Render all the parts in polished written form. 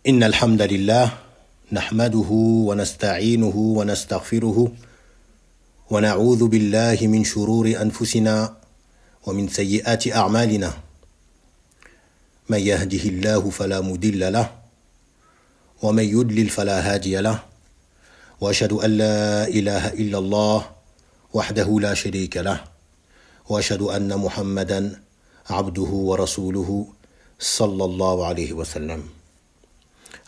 إن الحمد لله نحمده ونستعينه ونستغفره ونعوذ بالله من شرور أنفسنا ومن سيئات أعمالنا من يهده الله فلا مضل له ومن يضلل فلا هادي له وأشهد أن لا إله إلا الله وحده لا شريك له وأشهد أن محمدا عبده ورسوله صلى الله عليه وسلم.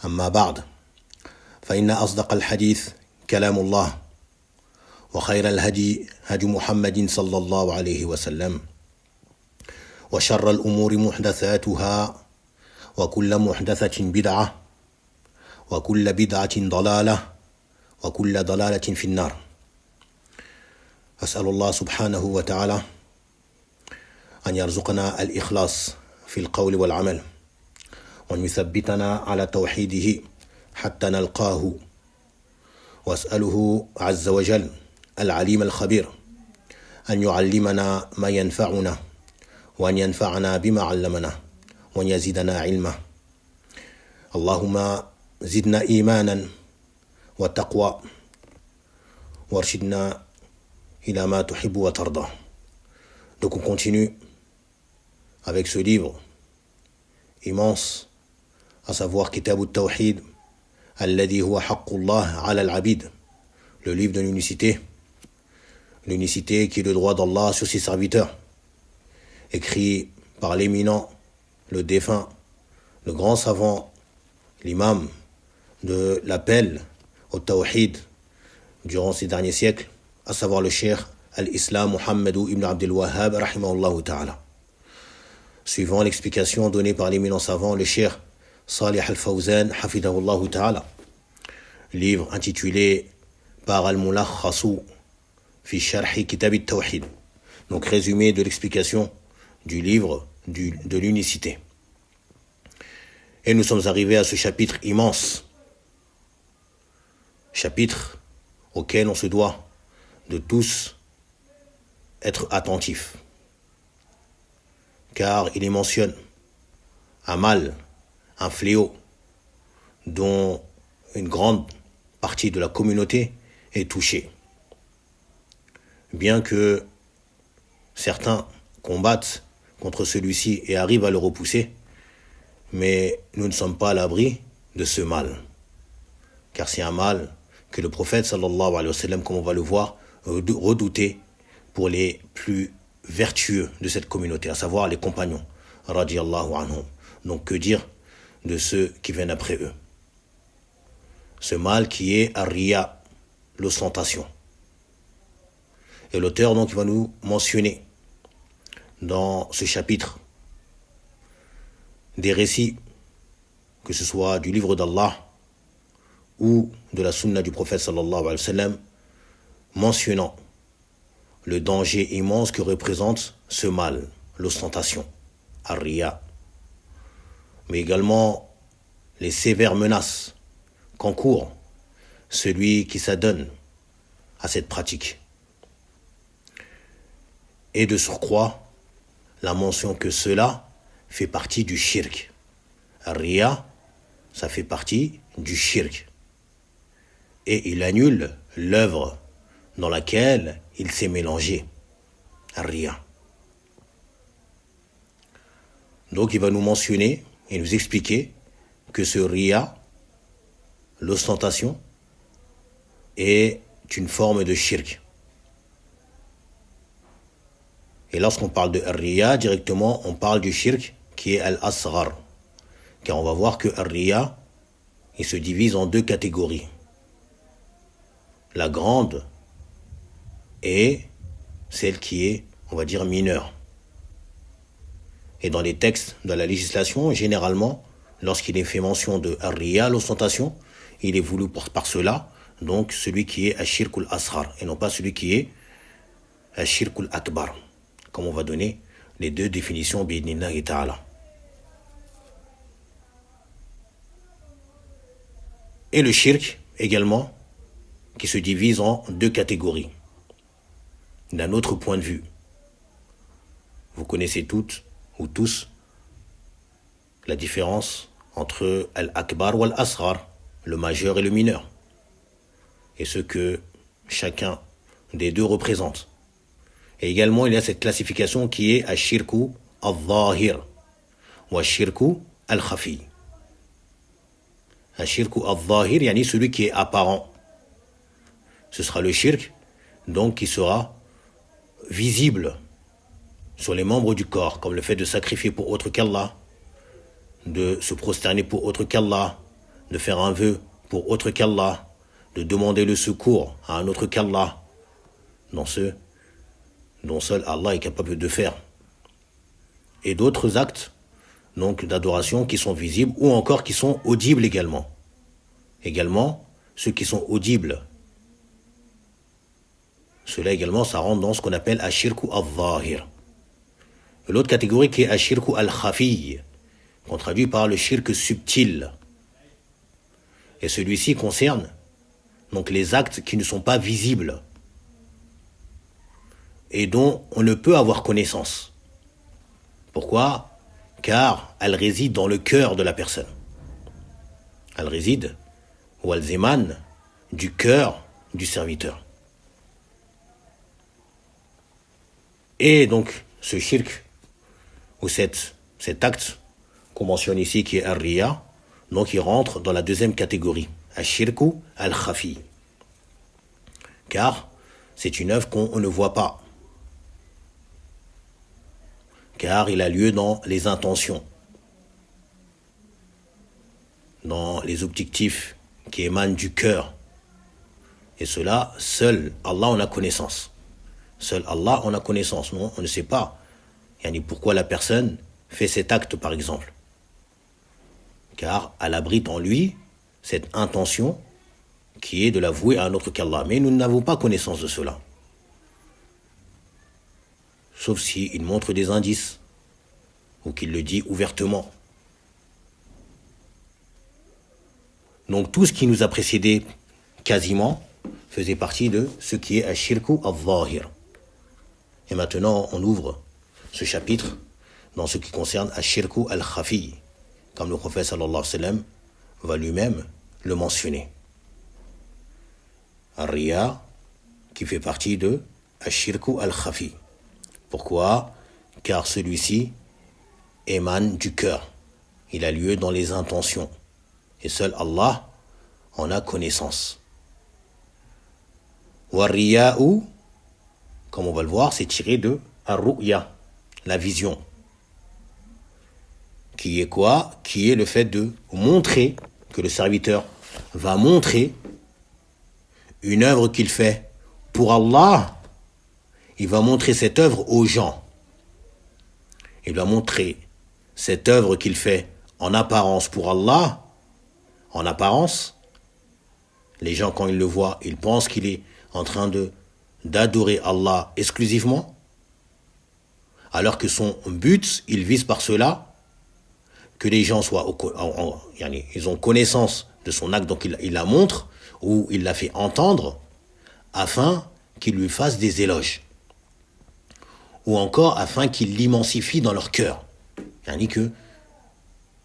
أما بعد فإن أصدق الحديث كلام الله وخير الهدي هدي محمد صلى الله عليه وسلم وشر الأمور محدثاتها وكل محدثة بدعة وكل بدعة ضلالة وكل ضلالة في النار. أسأل الله سبحانه وتعالى أن يرزقنا الإخلاص في القول والعمل وأن يثبتنا على توحيده حتى نلقاه، وأسأله عز وجل العليم الخبير أن يعلمنا ما ينفعنا وأن ينفعنا بما علمنا وأن يزيدنا علما. اللهم زدنا إيمانا وتقوى وارشدنا إلى ما تحب وترضى. Donc on continue avec ce livre immense, à savoir Kitab al-Tawhid, alladhi huwa haqqullah ala al-abid, le livre de l'unicité qui est le droit d'Allah sur ses serviteurs, écrit par l'éminent, le défunt, le grand savant, l'imam de l'appel au Tawhid durant ces derniers siècles, à savoir le cheikh al-Islam Muhammad ibn Abdul Wahhab rahimahullah ta'ala. Suivant l'explication donnée par l'éminent savant, le cheikh Salih al-Fawzan hafidahullah ta'ala, livre intitulé par al-Mulakhasu fi sharhi kitab al-Tawhid, donc résumé de l'explication du livre de l'unicité. Et nous sommes arrivés à ce chapitre immense, chapitre auquel on se doit de tous être attentifs, car il y mentionne un mal, un fléau, dont une grande partie de la communauté est touchée. Bien que certains combattent contre celui-ci et arrivent à le repousser, mais nous ne sommes pas à l'abri de ce mal, car c'est un mal que le prophète sallallahu alayhi wa sallam, comme on va le voir, redoutait pour les plus vertueux de cette communauté, à savoir les compagnons radiyallahu anhum. Donc que dire de ceux qui viennent après eux? Ce mal qui est ar-riya, l'ostentation. Et l'auteur donc il va nous mentionner dans ce chapitre des récits, que ce soit du livre d'Allah ou de la sunna du prophète sallallahu alayhi wa sallam, mentionnant le danger immense que représente ce mal, l'ostentation, ar-riya, mais également les sévères menaces qu'encourt celui qui s'adonne à cette pratique. Et de surcroît, la mention que cela fait partie du shirk. Ar-riya, ça fait partie du shirk. Et il annule l'œuvre dans laquelle il s'est mélangé. Ar-riya. Donc il va nous mentionner et nous expliquer que ce riya, l'ostentation, est une forme de shirk. Et lorsqu'on parle de ar-riya, directement on parle du shirk qui est al-asghar. Car on va voir que ar-riya, il se divise en deux catégories. La grande et celle qui est, on va dire, mineure. Et dans les textes de la législation, généralement, lorsqu'il est fait mention de ar-riya, l'ostentation, il est voulu par cela, donc celui qui est ashirkul asghar, et non pas celui qui est ashirkul akbar, comme on va donner les deux définitions bi'idhnillahi ta'ala. Et le shirk également, qui se divise en deux catégories. D'un autre point de vue, vous connaissez toutes ou tous la différence entre al-akbar ou al-asghar, le majeur et le mineur, et ce que chacun des deux représente. Et également, il y a cette classification qui est ash-shirku al-zahir ou ash-shirku al-khafi. Ash-shirku al-zahir, yani celui qui est apparent. Ce sera le shirk, donc qui sera visible sur les membres du corps, comme le fait de sacrifier pour autre qu'Allah, de se prosterner pour autre qu'Allah, de faire un vœu pour autre qu'Allah, de demander le secours à un autre qu'Allah, dans ce dont seul Allah est capable de faire. Et d'autres actes donc d'adoration qui sont visibles ou encore qui sont audibles également. Également, ceux qui sont audibles. Cela également, ça rentre dans ce qu'on appelle ashirku al-zahir. L'autre catégorie qui est ashirku al-khafi, qu'on traduit par le shirk subtil. Et celui-ci concerne donc les actes qui ne sont pas visibles et dont on ne peut avoir connaissance. Pourquoi ? Car elle réside dans le cœur de la personne. Elle réside ou elles émanent du cœur du serviteur. Et donc, ce shirk, ou cet acte qu'on mentionne ici, qui est ar-riya, donc il rentre dans la deuxième catégorie, ash-shirku al-khafi. Car c'est une œuvre qu'on ne voit pas. Car il a lieu dans les intentions, dans les objectifs qui émanent du cœur. Et cela, seul Allah en a connaissance. Seul Allah en a connaissance. Non, on ne sait pas pourquoi la personne fait cet acte, par exemple. Car elle abrite en lui cette intention qui est de la vouer à un autre qu'Allah. Mais nous n'avons pas connaissance de cela. Sauf s'il montre des indices ou qu'il le dit ouvertement. Donc tout ce qui nous a précédé quasiment faisait partie de ce qui est ash-shirku al-zahir. Et maintenant on ouvre ce chapitre dans ce qui concerne ash-shirku al-khafi, comme le prophète sallallahu alayhi wa sallam va lui-même le mentionner. Ar-riya qui fait partie de ash-shirku al-khafi. Pourquoi ? Car celui-ci émane du cœur. Il a lieu dans les intentions. Et seul Allah en a connaissance. War-riya'u, comme on va le voir, c'est tiré de ar-ru'ya, la vision. Qui est quoi ? Qui est le fait de montrer, que le serviteur va montrer une œuvre qu'il fait pour Allah. Il va montrer cette œuvre aux gens. Il va montrer cette œuvre qu'il fait en apparence pour Allah. En apparence, les gens quand ils le voient, ils pensent qu'il est en train d'adorer Allah exclusivement, alors que son but, il vise par cela que les gens soient, ils ont connaissance de son acte, donc il la montre ou il la fait entendre, afin qu'il lui fasse des éloges, ou encore afin qu'il l'immensifie dans leur cœur, que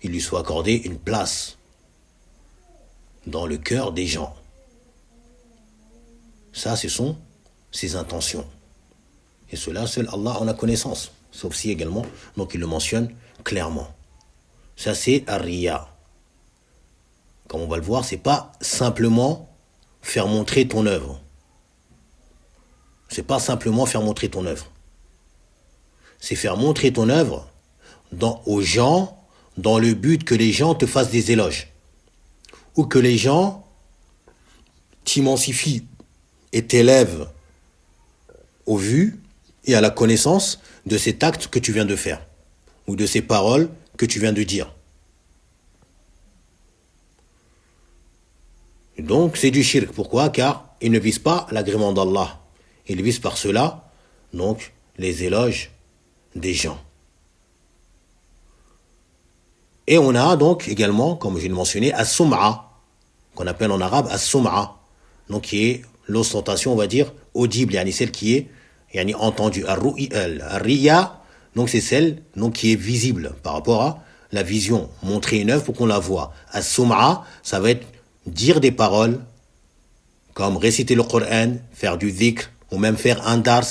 il lui soit accordé une place dans le cœur des gens. Ça, ce sont ses intentions. Et cela, seul Allah en a connaissance. Sauf si également, donc il le mentionne clairement. Ça, c'est ar-riya. Comme on va le voir, c'est pas simplement faire montrer ton œuvre. C'est pas simplement faire montrer ton œuvre. C'est faire montrer ton œuvre aux gens dans le but que les gens te fassent des éloges. Ou que les gens t'immensifient et t'élèvent au vu et à la connaissance de cet acte que tu viens de faire, ou de ces paroles que tu viens de dire. Et donc c'est du shirk. Pourquoi ? Car il ne vise pas l'agrément d'Allah. Il vise par cela, donc, les éloges des gens. Et on a donc également, comme je l'ai mentionné, as-sum'a, qu'on appelle en arabe as-sum'a, donc qui est l'ostentation, on va dire, audible, celle qui est entendue. Ar-riya, donc c'est celle donc, qui est visible par rapport à la vision, montrer une œuvre pour qu'on la voie. As-sum'a, ça va être dire des paroles, comme réciter le Coran, faire du dhikr, ou même faire un dars,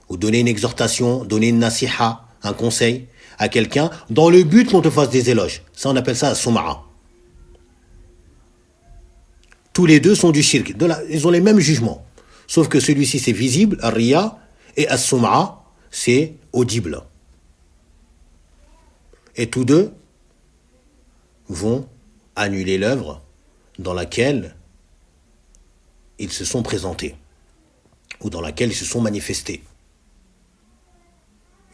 ou donner une exhortation, donner une nasiha, un conseil à quelqu'un, dans le but qu'on te fasse des éloges. Ça, on appelle ça as-sum'a. Tous les deux sont du shirk. Ils ont les mêmes jugements. Sauf que celui-ci, c'est visible, ar-riya, et as-sum'a, c'est audible. Et tous deux vont annuler l'œuvre dans laquelle ils se sont présentés, ou dans laquelle ils se sont manifestés,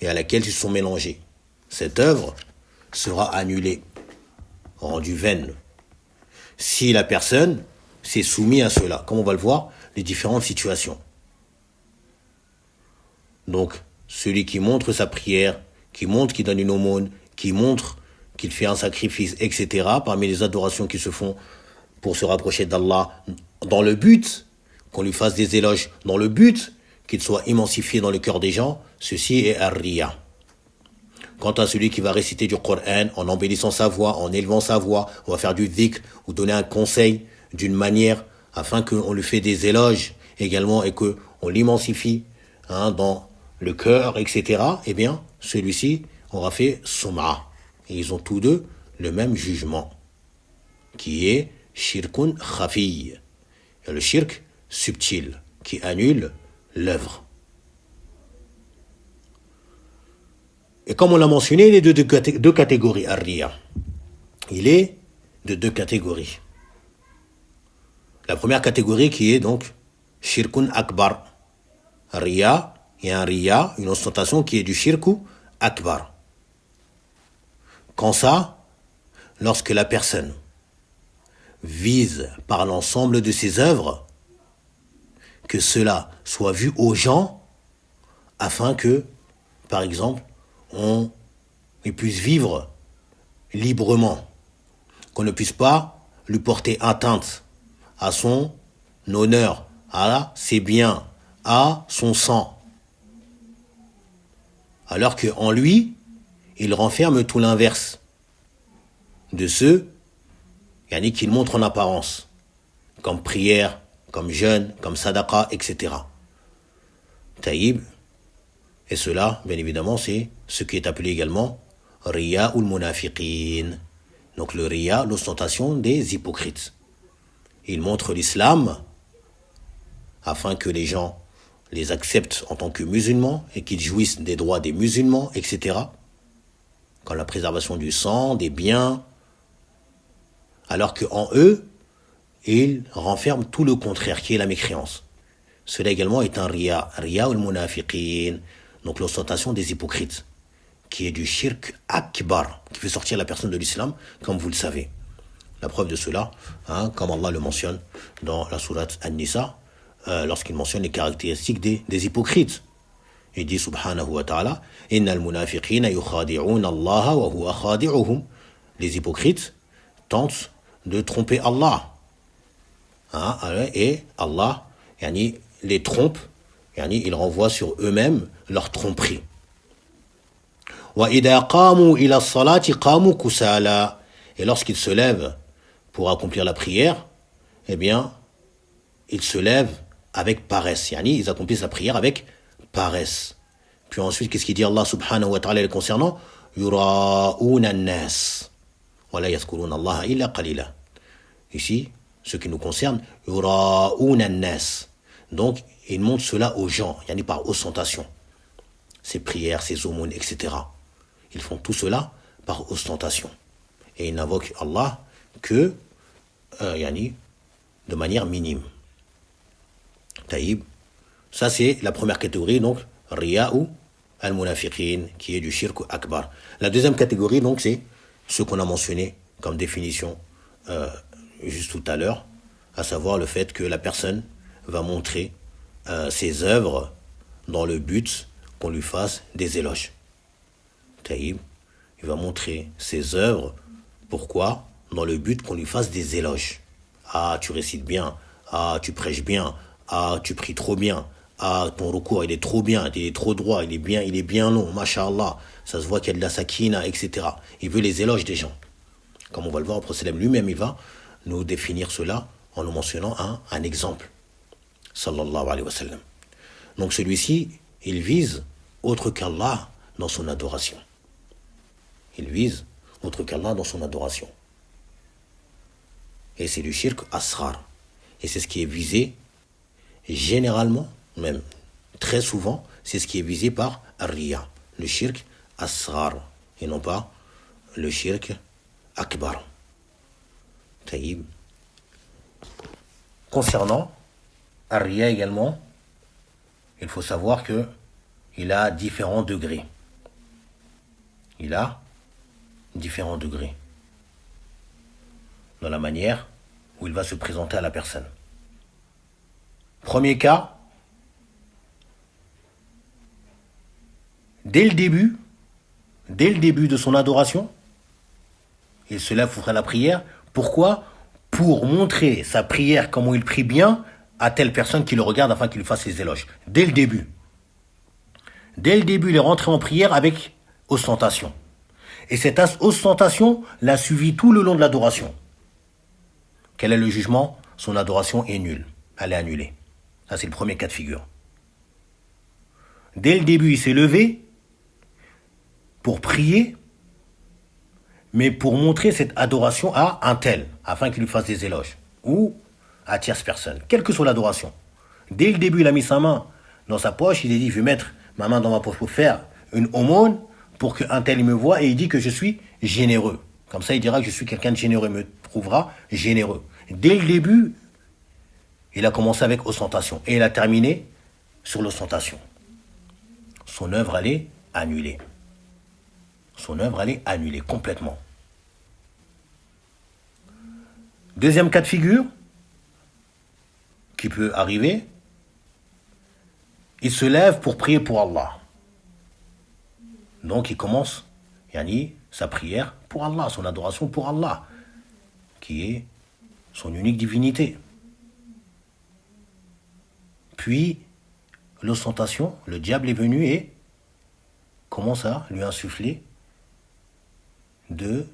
et à laquelle ils se sont mélangés. Cette œuvre sera annulée, rendue vaine, si la personne s'est soumise à cela. Comme on va le voir, les différentes situations. Donc, celui qui montre sa prière, qui montre qu'il donne une aumône, qui montre qu'il fait un sacrifice, etc., parmi les adorations qui se font pour se rapprocher d'Allah, dans le but qu'on lui fasse des éloges, dans le but qu'il soit émancifié dans le cœur des gens, ceci est ar-riya. Quant à celui qui va réciter du Coran en embellissant sa voix, en élevant sa voix, on va faire du dhikr ou donner un conseil d'une manière afin qu'on lui fait des éloges également et qu'on l'émancifie dans le cœur, etc., eh bien, celui-ci aura fait sum'a. Et ils ont tous deux le même jugement, qui est shirkun khafi. Le shirk subtil, qui annule l'œuvre. Et comme on l'a mentionné, il est de deux catégories, ar-riya. Il est de deux catégories. La première catégorie qui est donc shirkun akbar. Riya, il y a un riya, une ostentation qui est du shirku akbar. Quand ça, lorsque la personne vise par l'ensemble de ses œuvres que cela soit vu aux gens afin que, par exemple, on puisse vivre librement, qu'on ne puisse pas lui porter atteinte à son honneur, à ses biens, à son sang. Alors qu'en lui, il renferme tout l'inverse de ceux qu'il montre en apparence, comme prière, comme jeûne, comme sadaqa, etc. Taïb. Et cela, bien évidemment, c'est ce qui est appelé également riya ou munafiqin. Donc le riya, l'ostentation des hypocrites. Il montre l'islam afin que les gens les acceptent en tant que musulmans et qu'ils jouissent des droits des musulmans, etc. Comme la préservation du sang, des biens, alors qu'en eux, ils renferment tout le contraire, qui est la mécréance. Cela également est un riya ou munafiqin, donc l'ostentation des hypocrites, qui est du shirk akbar, qui fait sortir la personne de l'islam, comme vous le savez. La preuve de cela, comme Allah le mentionne dans la sourate An-Nisa, lorsqu'il mentionne les caractéristiques des hypocrites. Il dit subhanahu wa ta'ala, innal munafiqina yukhadi'una Allah wa huwa khadi'uhum. Les hypocrites tentent de tromper Allah. Et Allah les trompe, il renvoie sur eux-mêmes leur tromperie. Wa idha qamu ila as-salati qamu kusala. Et lorsqu'ils se lèvent pour accomplir la prière, eh bien, ils se lèvent avec paresse. Ils accomplissent la prière avec paresse. Puis ensuite, qu'est-ce qu'il dit Allah subhanahu wa ta'ala les concernant? Yura'una an-nas. Wa la yadhkuruna Allah illa qalila. Ici, ce qui nous concerne, yura'una an-nas. Donc, ils montrent cela aux gens, par ostentation. Ces prières, ces aumônes, etc. Ils font tout cela par ostentation. Et ils n'invoquent Allah que de manière minime. Taïb. Ça, c'est la première catégorie, donc, riya ou al-munafiqin, qui est du shirk akbar. La deuxième catégorie, donc, c'est ce qu'on a mentionné comme définition juste tout à l'heure, à savoir le fait que la personne va montrer ses œuvres dans le but qu'on lui fasse des éloges. Taïb. Il va montrer ses œuvres. Pourquoi? Dans le but qu'on lui fasse des éloges. Ah, tu récites bien. Ah, tu prêches bien. Ah, tu pries trop bien. Ah, ton recours, il est trop bien, il est trop droit, il est bien long, masha'Allah. Ça se voit qu'il y a de la sakina, etc. Il veut les éloges des gens. Comme on va le voir, le prophète lui-même, il va nous définir cela en nous mentionnant un exemple. Sallallahu alayhi wa sallam. Donc celui-ci, il vise autre qu'Allah dans son adoration. Il vise autre qu'Allah dans son adoration. Et c'est du shirk asrar. Et c'est ce qui est visé généralement, même très souvent, c'est ce qui est visé par Ar-Riya, le shirk asrar, et non pas le shirk akbar. Taïb. Concernant Ar-Riya également, il faut savoir que il a différents degrés. Il a différents degrés dans la manière où il va se présenter à la personne. Premier cas, dès le début de son adoration, il se lève pour faire la prière. Pourquoi? Pour montrer sa prière, comment il prie bien, à telle personne qui le regarde afin qu'il lui fasse ses éloges. Dès le début. Dès le début, il est rentré en prière avec ostentation. Et cette ostentation l'a suivi tout le long de l'adoration. Quel est le jugement? Son adoration est nulle. Elle est annulée. Ça, c'est le premier cas de figure. Dès le début, il s'est levé pour prier, mais pour montrer cette adoration à un tel, afin qu'il lui fasse des éloges, ou à tierce personne, quelle que soit l'adoration. Dès le début, il a mis sa main dans sa poche, il a dit, je vais mettre ma main dans ma poche pour faire une aumône, pour qu'un tel me voie, et il dit que je suis généreux. Comme ça, il dira que je suis quelqu'un de généreux, il me trouvera généreux. Dès le début, il a commencé avec ostentation, et il a terminé sur l'ostentation. Son œuvre, elle est annulée. Son œuvre, elle est annulée complètement. Deuxième cas de figure, qui peut arriver, il se lève pour prier pour Allah. Donc il commence, sa prière pour Allah, son adoration pour Allah, qui est son unique divinité. Puis, l'ostentation, le diable est venu et commence à lui insuffler de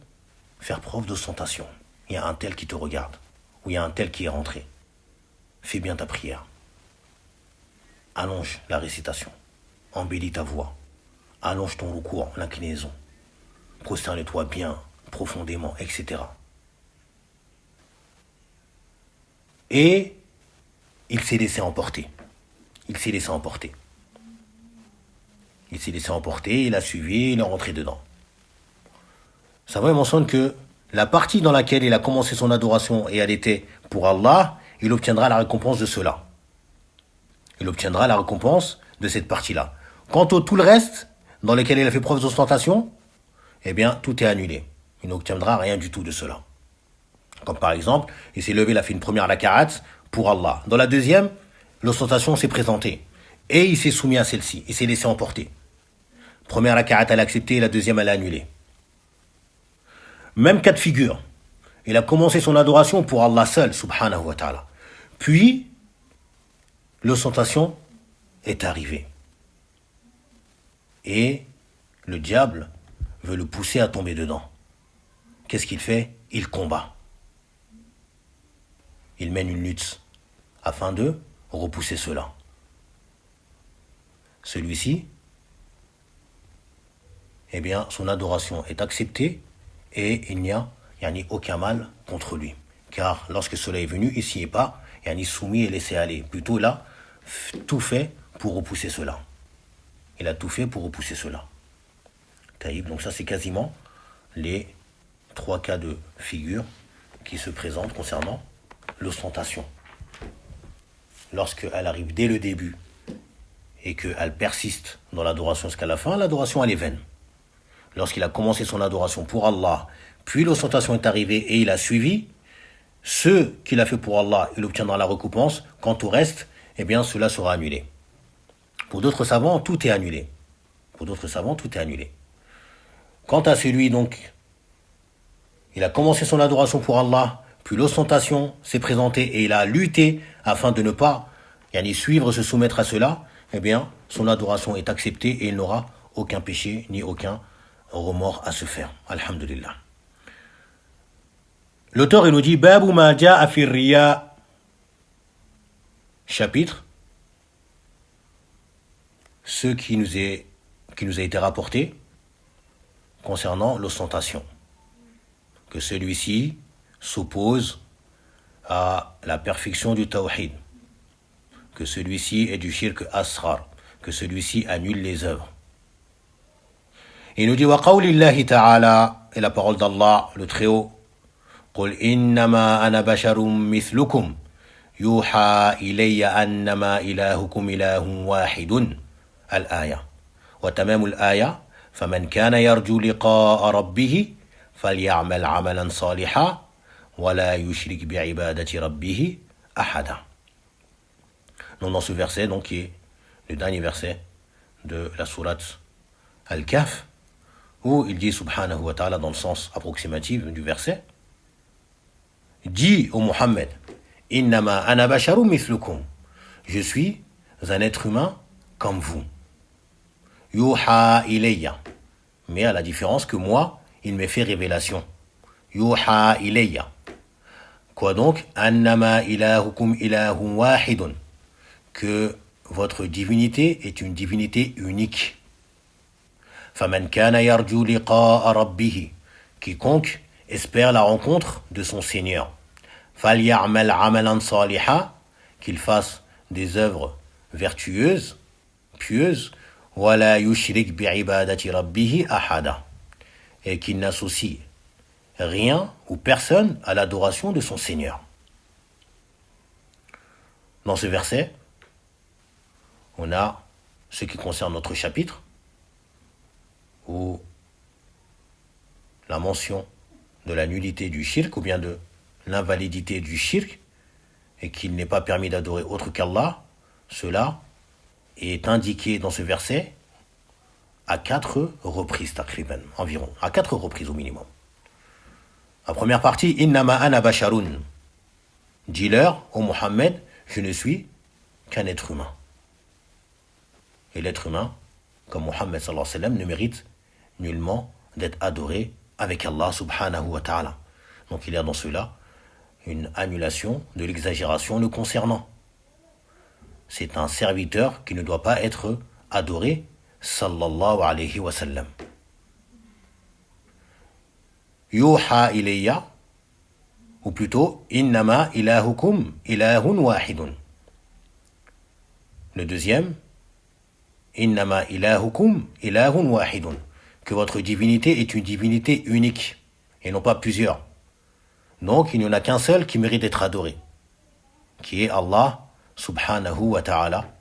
faire preuve d'ostentation. Il y a un tel qui te regarde, ou il y a un tel qui est rentré. Fais bien ta prière. Allonge la récitation. Embellis ta voix. Allonge ton recours, l'inclinaison. Prosterne-toi bien, profondément, etc. Et il s'est laissé emporter. Il s'est laissé emporter. Il s'est laissé emporter, il a suivi, il est rentré dedans. Ça va, il mentionne que la partie dans laquelle il a commencé son adoration et elle était pour Allah, il obtiendra la récompense de cela. Il obtiendra la récompense de cette partie-là. Quant au tout le reste, dans lequel il a fait preuve d'ostentation, eh bien, tout est annulé. Il n'obtiendra rien du tout de cela. Comme par exemple, il s'est levé, il a fait une première rakaat pour Allah. Dans la deuxième, l'ostentation s'est présentée. Et il s'est soumis à celle-ci. Il s'est laissé emporter. Première rakaat, elle a accepté, la deuxième, elle a annulé. Même cas de figure. Il a commencé son adoration pour Allah seul, subhanahu wa ta'ala. Puis, l'ostentation est arrivée. Et le diable veut le pousser à tomber dedans. Qu'est-ce qu'il fait? Il combat. Il mène une lutte afin de repousser cela. Celui-ci, eh bien, son adoration est acceptée et il n'y a aucun mal contre lui. Car lorsque cela est venu, il s'y est pas soumis et laissé aller. Plutôt, il a tout fait pour repousser cela. Il a tout fait pour repousser cela. Taïb, donc ça c'est quasiment les 3 cas de figure qui se présentent concernant l'ostentation. Lorsqu'elle arrive dès le début et qu'elle persiste dans l'adoration jusqu'à la fin, l'adoration elle est vaine. Lorsqu'il a commencé son adoration pour Allah, puis l'ostentation est arrivée et il a suivi, ce qu'il a fait pour Allah, il obtiendra la récompense. Quant au reste, eh bien cela sera annulé. Pour d'autres savants, tout est annulé. Quant à celui, donc, il a commencé son adoration pour Allah, puis l'ostentation s'est présentée et il a lutté afin de ne pas yani suivre, se soumettre à cela, eh bien, son adoration est acceptée et il n'aura aucun péché ni aucun remords à se faire. Alhamdulillah. L'auteur, il nous dit Babu ma ja'a fi riya, chapitre, ce qui nous a été rapporté concernant l'ostentation, que celui-ci s'oppose à la perfection du tawhid, que celui-ci est du shirk asghar, que celui-ci annule les œuvres. Il nous dit wa qawlillahi ta'ala, et la parole d'Allah, le Très-Haut, قل إنما أنا بشر مثلكم يوحى إلي أنما إلهكم إله واحد الآية وتمام الآية فمن كان يرجو لقاء ربه فليعمل عملا صالحا ولا يشرك بعبادة ربه أحدا. Donc dans ce verset, donc, qui est le dernier verset de la sourate Al-Kahf, où il dit subhanahu wa ta'ala dans le sens approximatif du verset, dis au Muhammad, innama ana basharum mithlukum, je suis un être humain comme vous. Yuha ilayya, mais à la différence que moi, il m'est fait révélation. Yuha ilayya. Quoi donc? Annama ilahukum ilahun wahidun, que votre divinité est une divinité unique. Faman kana yarju liqa'a rabbih, quiconque espère la rencontre de son Seigneur. Falya'mal amalan saliha, qu'il fasse des œuvres vertueuses, pieuses, wala yushrik bi'ibadati rabbih ahada, et qu'il n'associe rien ou personne à l'adoration de son Seigneur. Dans ce verset, on a ce qui concerne notre chapitre, où la mention de la nullité du shirk, ou bien de l'invalidité du shirk, et qu'il n'est pas permis d'adorer autre qu'Allah, cela est indiqué dans ce verset à 4 reprises, takriban, environ, à 4 reprises au minimum. La première partie, innama ana basharun, dis-leur, ô Mohammed, je ne suis qu'un être humain. Et l'être humain, comme Mohammed sallallahu alayhi wa sallam, ne mérite nullement d'être adoré avec Allah subhanahu wa ta'ala. Donc il y a dans cela une annulation de l'exagération le concernant. C'est un serviteur qui ne doit pas être adoré, sallallahu alayhi wa sallam. Yuha ilayya, ou plutôt, innama ilahukum ilahun wahidun. Le deuxième, innama ilahukum ilahun wahidun, que votre divinité est une divinité unique, et non pas plusieurs. Donc il n'y en a qu'un seul qui mérite d'être adoré, qui est Allah subhanahu wa ta'ala,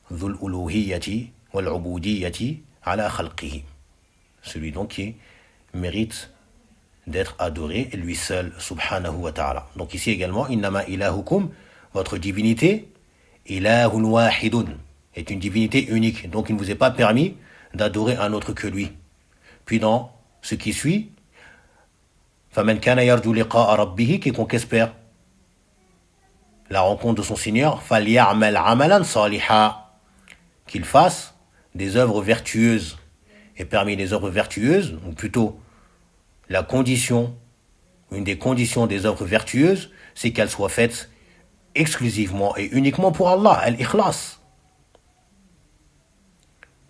dhul uluhiyyati wal ubudiyyati ala khalqihi. Celui donc qui mérite d'être adoré, lui seul subhanahu wa ta'ala. Donc ici également, innama ilahukum, votre divinité, ilahun wahidun, est une divinité unique. Donc il ne vous est pas permis d'adorer un autre que lui. Puis dans ce qui suit, faman kana yarju liqa'a rabbih, quiconque espère la rencontre de son Seigneur, falya'mal amalan saliha, qu'il fasse des œuvres vertueuses. Et parmi les œuvres vertueuses, ou plutôt la condition, une des conditions des œuvres vertueuses, c'est qu'elles soient faites exclusivement et uniquement pour Allah, al-ikhlas.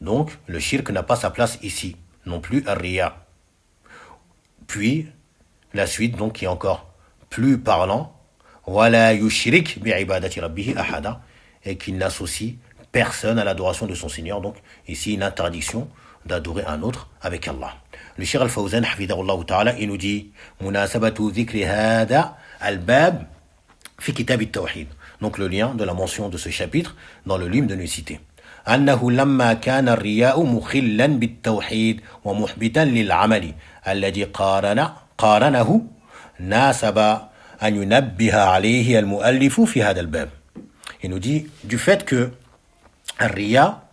Donc, le shirk n'a pas sa place ici, non plus ar-riya. Puis, la suite, donc, qui est encore plus parlant, wala yushrik bi'ibadati rabbih ahada, et qu'il n'associe personne à l'adoration de son Seigneur. Donc, ici, une interdiction d'adorer un autre avec Allah. Le Cheikh Al-Fawzan, hafidahullah ta'ala, il nous dit munasabatu dhikri hada al-bab fi kitab at-tawhid. Donc, le lien de la mention de ce chapitre dans le livre de l'unicité. أنه لما كان الرياء مخلا بالتوحيد ومحبطا للعمل الذي قارنه ناسب أن ينبه عليه المؤلف في هذا الباب. Il nous dit du fait que الرياء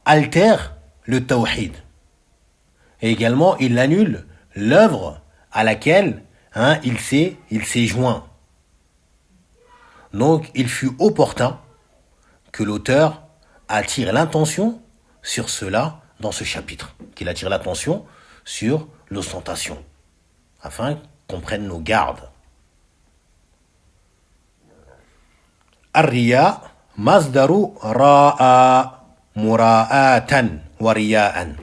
altère le tawhid et également il annule l'œuvre à laquelle il s'est joint. Donc, il fut opportun que l'auteur attire l'attention sur cela dans ce chapitre, qu'il attire l'attention sur l'ostentation, afin qu'on prenne nos gardes. Ar-riya, masdaru ra'a, mura'atan, wa riya'an.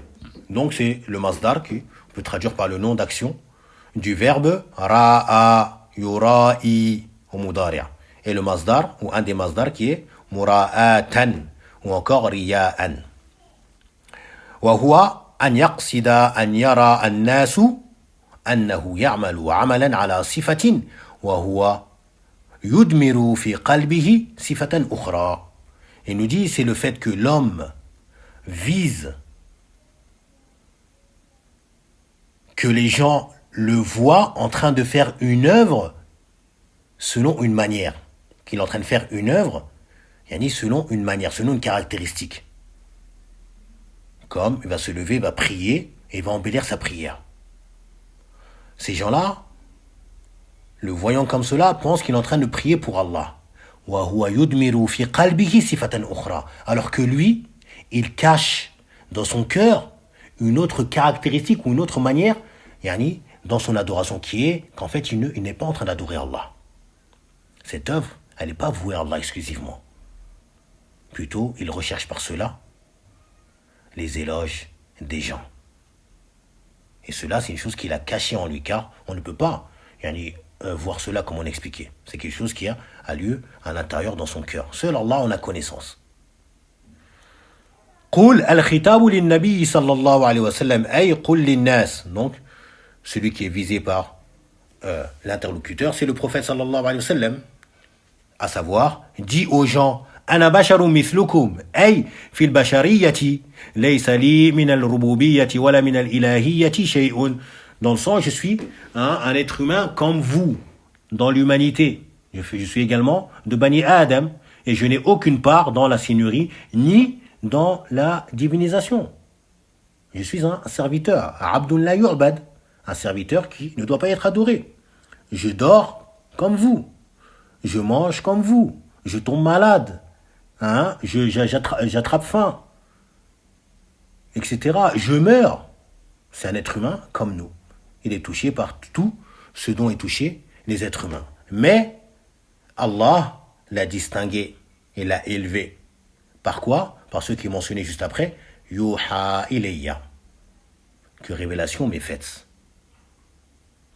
Donc c'est le masdar qui peut traduire par le nom d'action du verbe ra'a, yura'i, au mudari'. Et le masdar, ou un des masdars qui est mura'atan, ou encore riya'an. Wa huwa an yaqsida an yara an-nasu annahu ya'malu 'amalan 'ala sifatin wa huwa yudmiru fi qalbihi sifatan ukhra. Il nous dit, c'est le fait que l'homme vise que les gens le voient en train de faire une œuvre selon une manière. Qu'il est en train de faire une œuvre, yani selon une manière, selon une caractéristique. Comme il va se lever, il va prier et il va embellir sa prière. Ces gens-là, le voyant comme cela, pensent qu'il est en train de prier pour Allah. Alors que lui, il cache dans son cœur une autre caractéristique ou une autre manière, yani, dans son adoration, qui est qu'en fait, il n'est pas en train d'adorer Allah. Cette œuvre, elle n'est pas vouée à Allah exclusivement. Plutôt, il recherche par cela les éloges des gens. Et cela, c'est une chose qu'il a cachée en lui, car on ne peut pas voir cela comme on expliquait. C'est quelque chose qui a lieu à l'intérieur dans son cœur. Seul Allah en a connaissance. قُلْ الْخِطَابُ لِلنَّبِيِّ صلى الله عليه وسلم أي قُلْ لِلنَّاسِ. Donc, celui qui est visé par l'interlocuteur, c'est le prophète sallallahu alayhi wa sallam. À savoir, dit aux gens, أنا بشر مثلكم أي في البشرية ليس لي من الربوبية ولا من الإلهية شيء. Dans le sens, je suis un être humain comme vous, dans l'humanité. Je suis également de Bani Adam, et je n'ai aucune part dans la seigneurie, ni dans la divinisation. Je suis un serviteur, Abdun la yu'bad, un serviteur qui ne doit pas être adoré. Je dors comme vous, je mange comme vous, je tombe malade, j'attrape faim, etc. Je meurs. C'est un être humain comme nous. Il est touché par tout ce dont est touché les êtres humains. Mais Allah l'a distingué et l'a élevé. Par quoi? Par ce qui est mentionné juste après, Yuha ilayya, que révélation m'est faite.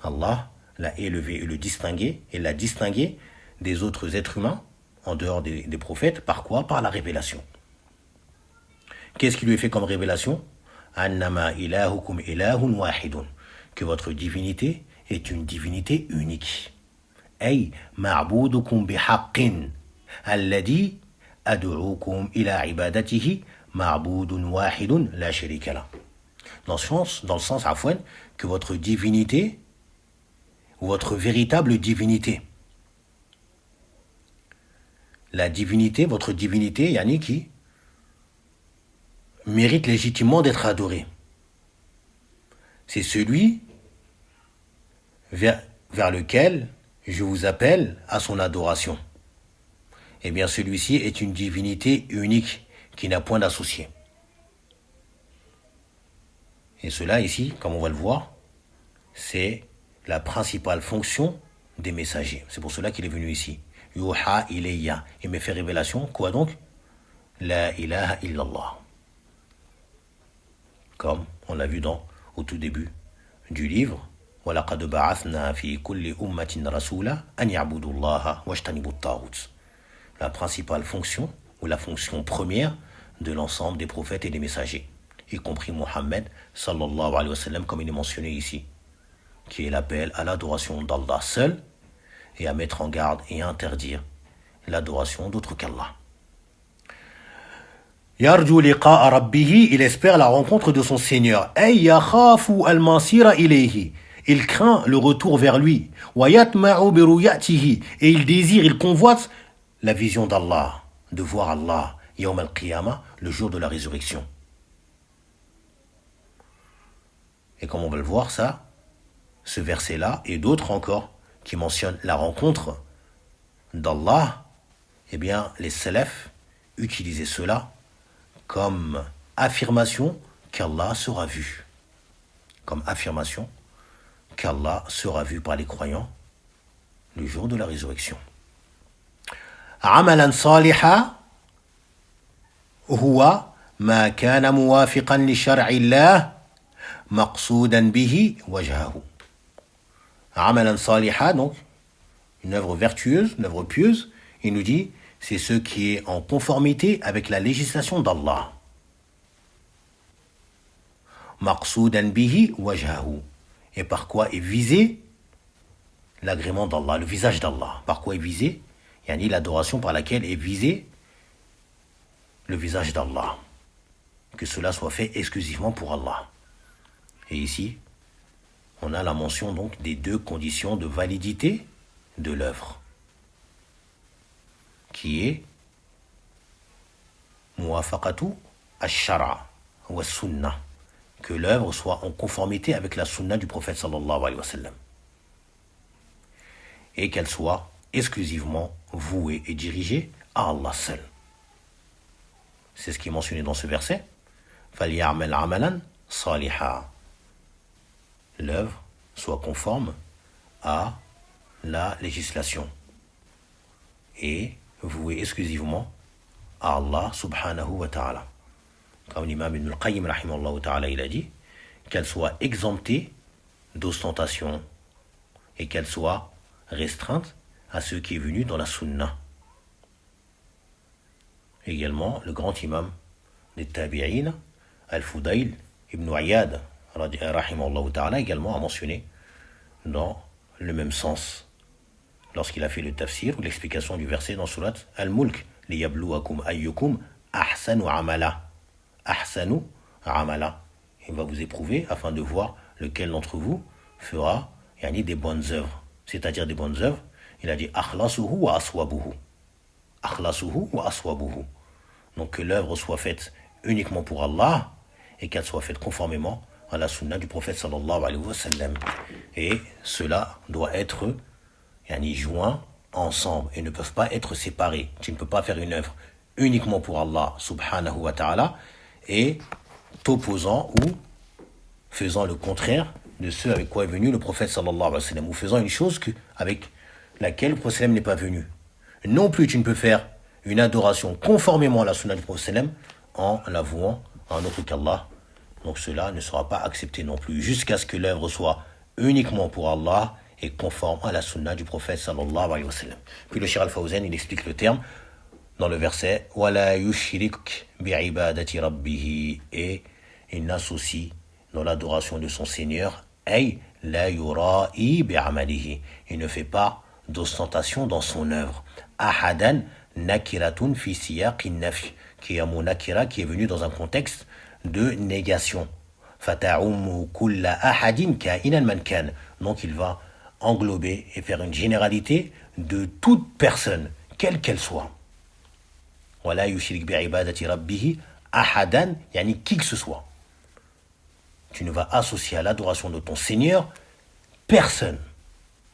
Allah l'a élevé et le distingué, et l'a distingué des autres êtres humains, en dehors des prophètes. Par quoi? Par la révélation. Qu'est-ce qui lui est fait comme révélation? Annama ilahukum ilahun wahidun, que votre divinité est une divinité unique. Ay ma'boudukum bihaqqin alladhi ad'ukum ila ibadatihi ma'boudun wahidun la sharika la. Dans le sens afwan, que votre divinité, votre véritable divinité, la divinité, votre divinité, yani qui mérite légitimement d'être adoré. C'est celui vers lequel je vous appelle à son adoration. Eh bien, celui-ci est une divinité unique qui n'a point d'associé. Et cela ici, comme on va le voir, c'est la principale fonction des messagers. C'est pour cela qu'il est venu ici. Yuha ilayya. Il me fait révélation. Quoi donc? La ilaha illallah. Comme on l'a vu au tout début du livre. وَلَقَدْ بَعَثْنَا فِي كُلِّ أُمَّةٍ رَسُولًا أَنْ يَعْبُدُوا اللَّهَ وَاجْتَنِبُوا الطَّاغُوتَ. La principale fonction, ou la fonction première de l'ensemble des prophètes et des messagers, y compris Mohammed sallallahu alayhi wa sallam, comme il est mentionné ici, qui est l'appel à l'adoration d'Allah seul et à mettre en garde et à interdire l'adoration d'autre qu'Allah. Yarju liqa'a rabbih, il espère la rencontre de son Seigneur. Ay yakhafu al-masira ilayhi, il craint le retour vers lui. Wa yatma'u bi ru'yatihi, et il désire, il convoite la vision d'Allah, de voir Allah, yawm al-qiyamah, le jour de la résurrection. Et comme on va le voir, ça, ce verset-là, et d'autres encore, qui mentionnent la rencontre d'Allah, eh bien, les salafs utilisaient cela comme affirmation qu'Allah sera vu. Comme affirmation qu'Allah sera vu par les croyants le jour de la résurrection. عملا صالحا هو ما كان موافقا لشرع الله مقصودا به وجهه. عملا صالحا, donc une œuvre vertueuse, une œuvre pieuse, il nous dit, c'est ce qui est en conformité avec la législation d'Allah. مقصودا به وجهه. Et par quoi est visé l'agrément d'Allah, le visage d'Allah. Par quoi est visé? Yani l'adoration par laquelle est visé le visage d'Allah. Que cela soit fait exclusivement pour Allah. Et ici, on a la mention donc des deux conditions de validité de l'œuvre, qui est muwafaqatu ash-shara wa sunnah, que l'œuvre soit en conformité avec la sunna du prophète sallallahu alayhi wa sallam, et qu'elle soit exclusivement vouée et dirigée à Allah seul. C'est ce qui est mentionné dans ce verset. فَلْيَعْمَلْ عَمَلًا صَالِحًا. L'œuvre soit conforme à la législation et vouée exclusivement à Allah subhanahu wa ta'ala. Comme l'imam Ibn al-Qayyim rahimahullah ta'ala, il a dit qu'elle soit exemptée d'ostentation et qu'elle soit restreinte à ce qui est venu dans la sunna. Également, le grand imam des tabi'in, Al-Fudayl ibn Iyad, rahimahullah ta'ala, également a mentionné dans le même sens, lorsqu'il a fait le tafsir ou l'explication du verset dans Surat Al-Mulk, liyabluwakum ayyukum ahsanu amala. Ahsanu amala. Il va vous éprouver afin de voir lequel d'entre vous fera des bonnes œuvres. C'est-à-dire des bonnes œuvres. Il a dit akhlasuhu wa aswabuhu. Akhlasuhu wa aswabuhu. Donc que l'œuvre soit faite uniquement pour Allah et qu'elle soit faite conformément à la sunna du prophète sallallahu alayhi wa sallam. Et cela doit être joints ensemble et ne peuvent pas être séparés. Tu ne peux pas faire une œuvre uniquement pour Allah subhanahu wa ta'ala et t'opposant ou faisant le contraire de ce avec quoi est venu le prophète sallallahu alayhi wa sallam, ou faisant une chose avec laquelle le prophète n'est pas venu. Non plus tu ne peux faire une adoration conformément à la sunna du prophète en l'avouant à un autre qu'Allah. Donc cela ne sera pas accepté non plus, jusqu'à ce que l'œuvre soit uniquement pour Allah et conforme à la sunna du prophète sallallahu alayhi wa sallam. Puis le Cheikh Al-Fawzan, il explique le terme dans le verset « Wala yushrik bi'ibadati rabbihi » et il n'associe dans l'adoration de son Seigneur « Ay la yura'i bi'amalihi » il ne fait pas d'ostentation dans son œuvre. « Ahadan nakiratun fi siyaqin nafi » qui est un mot nakira qui est venu dans un contexte de négation. Fata'ummu kulla ahadin ka'inan man kan. Donc il va englober et faire une généralité de toute personne, quelle qu'elle soit. Wala yushrik bi'ibadati rabbihi ahadan, yani qui que ce soit. Tu ne vas associer à l'adoration de ton Seigneur personne,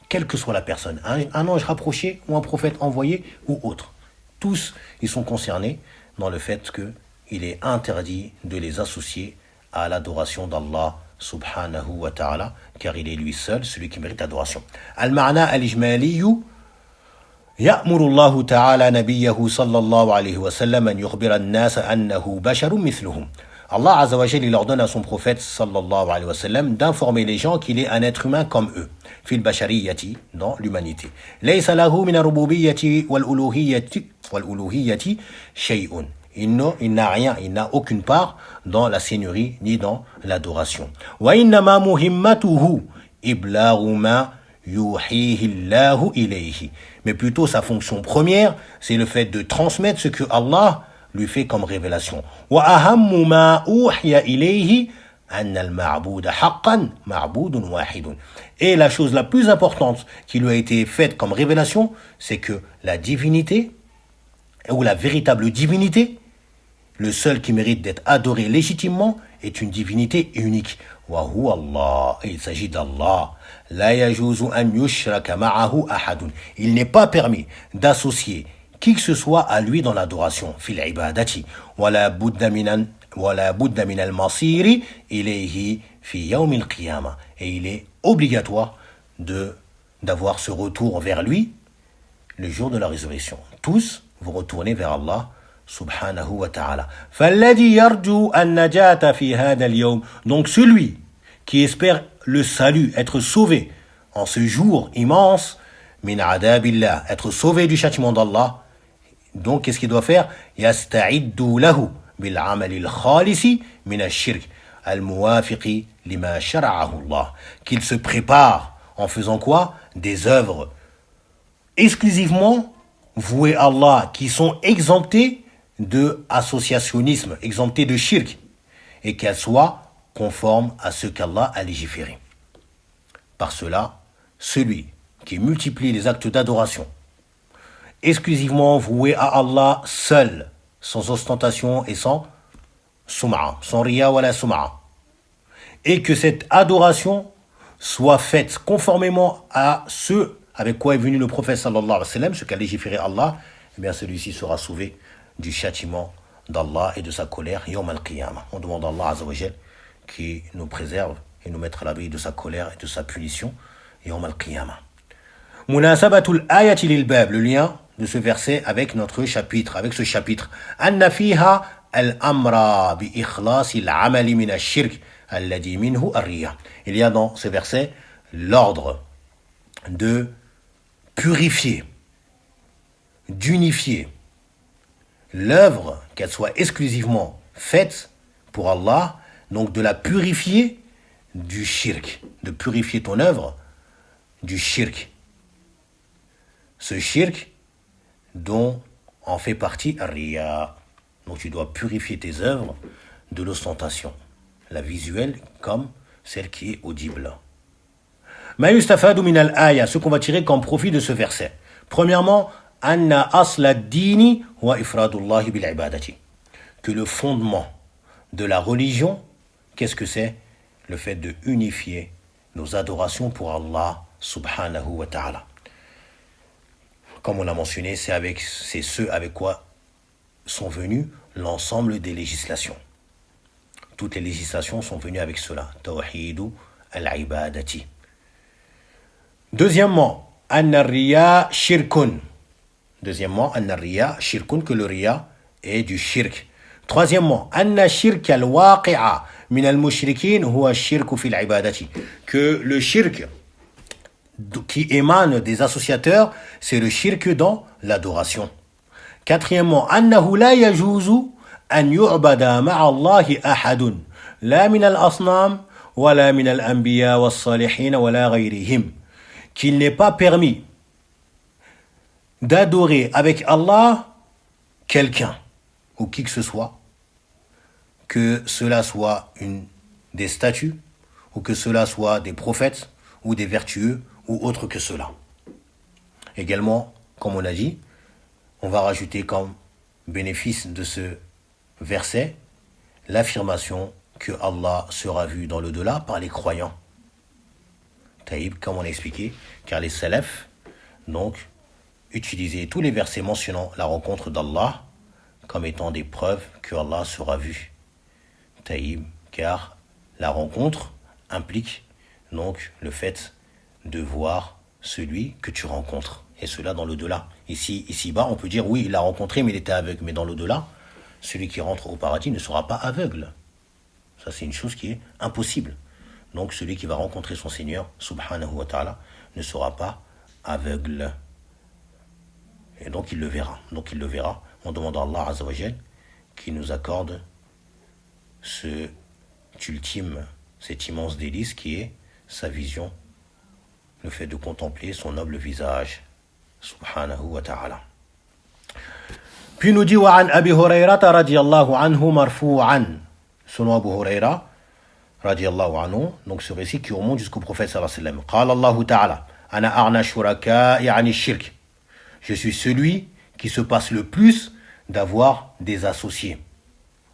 quelle que soit la personne, un ange rapproché ou un prophète envoyé ou autre. Tous, ils sont concernés dans le fait qu'il est interdit de les associer à l'adoration d'Allah subhanahu wa ta'ala, car il est lui seul celui qui mérite l'adoration. Al-ma'na al-ijmaliyu يأمر الله تعالى نبيه صلى الله عليه وسلم أن يخبر الناس أنه بشر مثلهم. Allah Azza wa Jal, il ordonne à son prophète sallallahu alayhi wa sallam d'informer les gens qu'il est un être humain comme eux. Fil bashariyati, dans l'humanité. Laysa lahu min ar-rububiyyati wal-uluhiyyati shay'un. Il n'a rien, il n'a aucune part dans la seigneurie ni dans l'adoration. Wa innama muhimmatuhu iblaghu ma yuhihi Allahu ilayhi. Mais plutôt sa fonction première, c'est le fait de transmettre ce que Allah lui fait comme révélation. Wa ahammu ma uhiya ilayhi anna al-ma'buda haqqan ma'budun wahidun. Et la chose la plus importante qui lui a été faite comme révélation, c'est que la divinité, ou la véritable divinité, le seul qui mérite d'être adoré légitimement, est une divinité unique. Wa huwa Allah. Et il s'agit d'Allah. لا يجوز أن يشرك معه أحد. Il n'est pas permis d'associer qui que ce soit à lui dans l'adoration. في العبادة ولا بد من المصير إليه في يوم القيامة. Et il est obligatoire d'avoir ce retour vers lui le jour de la résurrection. Tous vous retournez vers Allah subhanahu wa ta'ala. فالذي يرجو النجاة في هذا اليوم. Donc celui qui espère le salut, être sauvé en ce jour immense, min adabillah, être sauvé du châtiment d'Allah. Donc qu'est-ce qu'il doit faire? Yasta'iddu lahu bil amal al khalisi min ash-shirk al muwafiqi lima shara'ahu Allah. Qu'il se prépare en faisant quoi? Des œuvres exclusivement vouées à Allah, qui sont exemptées de associationnisme, exemptées de shirk, et qu'elles soient conformes à ce qu'Allah a légiféré. Par cela, celui qui multiplie les actes d'adoration, exclusivement voués à Allah seul, sans ostentation et sans sum'a, sans riya wa la sum'a, et que cette adoration soit faite conformément à ce avec quoi est venu le prophète sallallahu alayhi wa sallam, ce qu'a légiféré Allah, eh bien celui-ci sera sauvé du châtiment d'Allah et de sa colère yawm al-qiyamah. On demande à Allah azza wa jal qui nous préserve et nous mettre à l'abri de sa colère et de sa punition yawm al-qiyamah. Munasabatul ayati lil bab, le lien de ce verset avec notre chapitre, avec ce chapitre. Anna fiha al-amra bi ikhlasi al-amali min ash-shirk alladhi minhu ar-riya. Il y a dans ce verset l'ordre de purifier, d'unifier l'œuvre, qu'elle soit exclusivement faite pour Allah, donc de la purifier du shirk, de purifier ton œuvre du shirk. Ce shirk dont en fait partie Ar-Riya. Donc tu dois purifier tes œuvres de l'ostentation, la visuelle comme celle qui est audible. Ma yustafadu min al-aya, ce qu'on va tirer comme profit de ce verset. Premièrement, anna asla ad-dini wa ifradullahi bil ibadati. Que le fondement de la religion, qu'est-ce que c'est? Le fait de unifier nos adorations pour Allah subhanahu wa ta'ala. Comme on l'a mentionné, c'est ce avec quoi sont venues l'ensemble des législations. Toutes les législations sont venues avec cela. Tawhidu al-ibadati. Deuxièmement, anna riya shirkun. Deuxièmement, anna riya shirkun, que le riya est du shirk. Troisièmement, anna shirk al-waqi'a min al-mushrikin huwa shirku fil ibadati. Que le shirk qui émane des associateurs, c'est le shirk dans l'adoration. Quatrièmement, annahu la yajuzu an yu'bada ma'a Allahi ahadun, la min al-asnam, wa la min al-anbiya wa salihin wa la ghayrihim. Qu'il n'est pas permis d'adorer avec Allah quelqu'un ou qui que ce soit, que cela soit des statues ou que cela soit des prophètes ou des vertueux ou autre que cela. Également, comme on a dit, on va rajouter comme bénéfice de ce verset l'affirmation que Allah sera vu dans l'au-delà par les croyants. Taïb, comme on a expliqué, car les salafs, donc, utilisaient tous les versets mentionnant la rencontre d'Allah comme étant des preuves que Allah sera vu. Taïb, car la rencontre implique donc le fait de voir celui que tu rencontres, et cela dans l'au-delà. Ici-bas, on peut dire oui, il l'a rencontré, mais il était aveugle. Mais dans l'au-delà, celui qui rentre au paradis ne sera pas aveugle. Ça, c'est une chose qui est impossible. Donc, celui qui va rencontrer son Seigneur, subhanahu wa ta'ala, ne sera pas aveugle. Et donc, il le verra. On demande à Allah azza wa jal qui nous accorde cet immense délice qui est sa vision, le fait de contempler son noble visage, subhanahu wa ta'ala. Puis nous dit wa an Abi Hurayrata radiyallahu anhu marfu'an. Selon Abu Hurayra radiyallahu anhu, donc ce récit qui remonte jusqu'au prophète sallallahu alayhi wa sallam. Qala Allahu ta'ala ana a'na shuraka'i 'ani shirk. Je suis celui qui se passe le plus d'avoir des associés.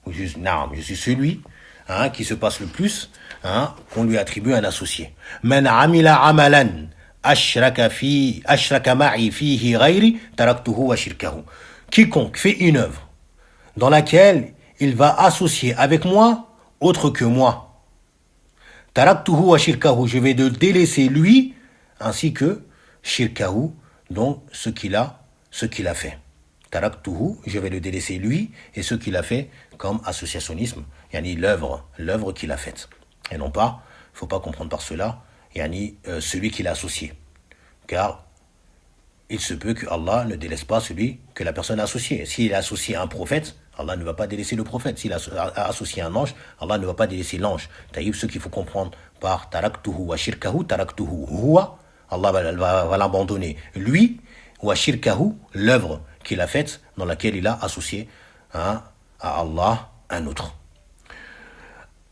Ou juste naam, je suis celui qui se passe le plus, qu'on lui attribue un associé. Man amila amalan ashraka ma'i fihi ghayri taraktuhu wa shirkahu. Quiconque fait une œuvre dans laquelle il va associer avec moi autre que moi. Taraktuhu wa shirkahu, je vais le délaisser lui ainsi que shirkahu, donc ce qu'il a fait. Taraktuhu, je vais le délaisser lui et ce qu'il a fait comme associationnisme, yani l'œuvre qu'il a faite. Et non pas, il ne faut pas comprendre par cela, yani celui qu'il a associé. Car il se peut que Allah ne délaisse pas celui que la personne a associé. S'il a associé un prophète, Allah ne va pas délaisser le prophète. S'il a associé un ange, Allah ne va pas délaisser l'ange. Taïb, ce qu'il faut comprendre par taraktuhu wa shirkahu, taraktuhu huwa, Allah va l'abandonner. Lui, wa shirkahu, l'œuvre qu'il a faite, dans laquelle il a associé à Allah un autre.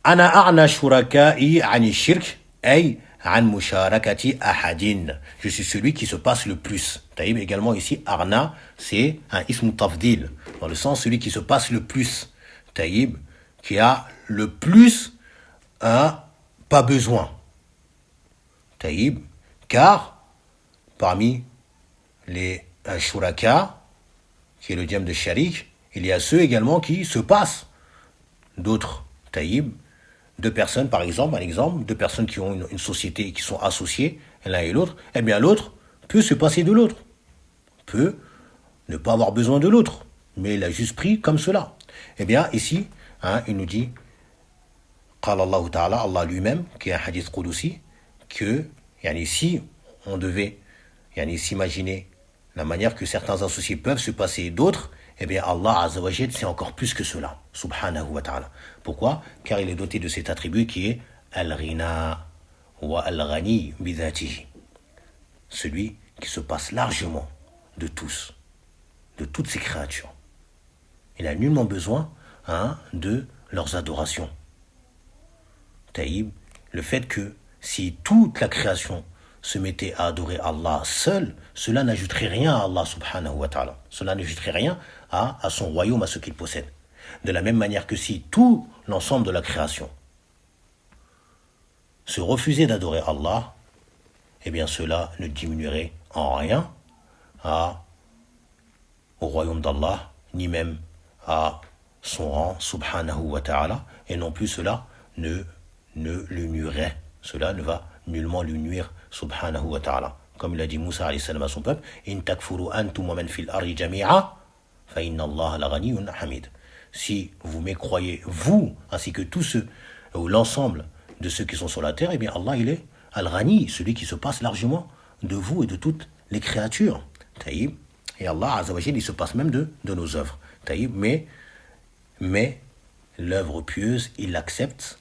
Ana a'na shuraka'i ani shirk, ay an musharakati ahadin. Je suis celui qui se passe le plus. Taïb, également ici, arna, c'est un ism tafdil, dans le sens celui qui se passe le plus. Taïb, qui a le plus pas besoin. Taïb, car parmi les shuraka, qui est le diam de sharik, il y a ceux également qui se passent d'autres. Taïb, deux personnes par exemple, deux personnes qui ont une société, qui sont associées l'un et l'autre, eh bien l'autre peut se passer de l'autre, peut ne pas avoir besoin de l'autre, mais il a juste pris comme cela. Eh bien ici, il nous dit, Qala Allah Ta'ala, Allah lui-même, qui est un hadith qudsi, que si on devait s'imaginer la manière que certains associés peuvent se passer d'autres, eh bien Allah Azza wa Jal, c'est encore plus que cela, subhanahu wa ta'ala. Pourquoi? Car il est doté de cet attribut qui est Al-Ghina wa Al-Ghani bidhatihi. Celui qui se passe largement de tous, de toutes ces créatures. Il n'a nullement besoin de leurs adorations. Taïb, le fait que si toute la création se mettait à adorer Allah seul, cela n'ajouterait rien à Allah subhanahu wa ta'ala. Cela n'ajouterait rien à son royaume, à ce qu'il possède. De la même manière que si tout l'ensemble de la création se refusait d'adorer Allah, eh bien cela ne diminuerait en rien au royaume d'Allah, ni même à son rang subhanahu wa ta'ala, et non plus cela ne lui nuirait. Cela ne va nullement lui nuire subhanahu wa ta'ala. Comme il a dit Moussa alayhi salam à son peuple, in takfuru antum wa man fil ardi jami'a fa inna Allah la ghaniyyun hamid. Si vous m'écroyez, vous ainsi que tous ceux ou l'ensemble de ceux qui sont sur la terre, eh bien Allah il est al-ghani, celui qui se passe largement de vous et de toutes les créatures. Taïb. Et Allah Azza wa Jal, il se passe même de nos œuvres. Taïb. Mais l'œuvre pieuse, il l'accepte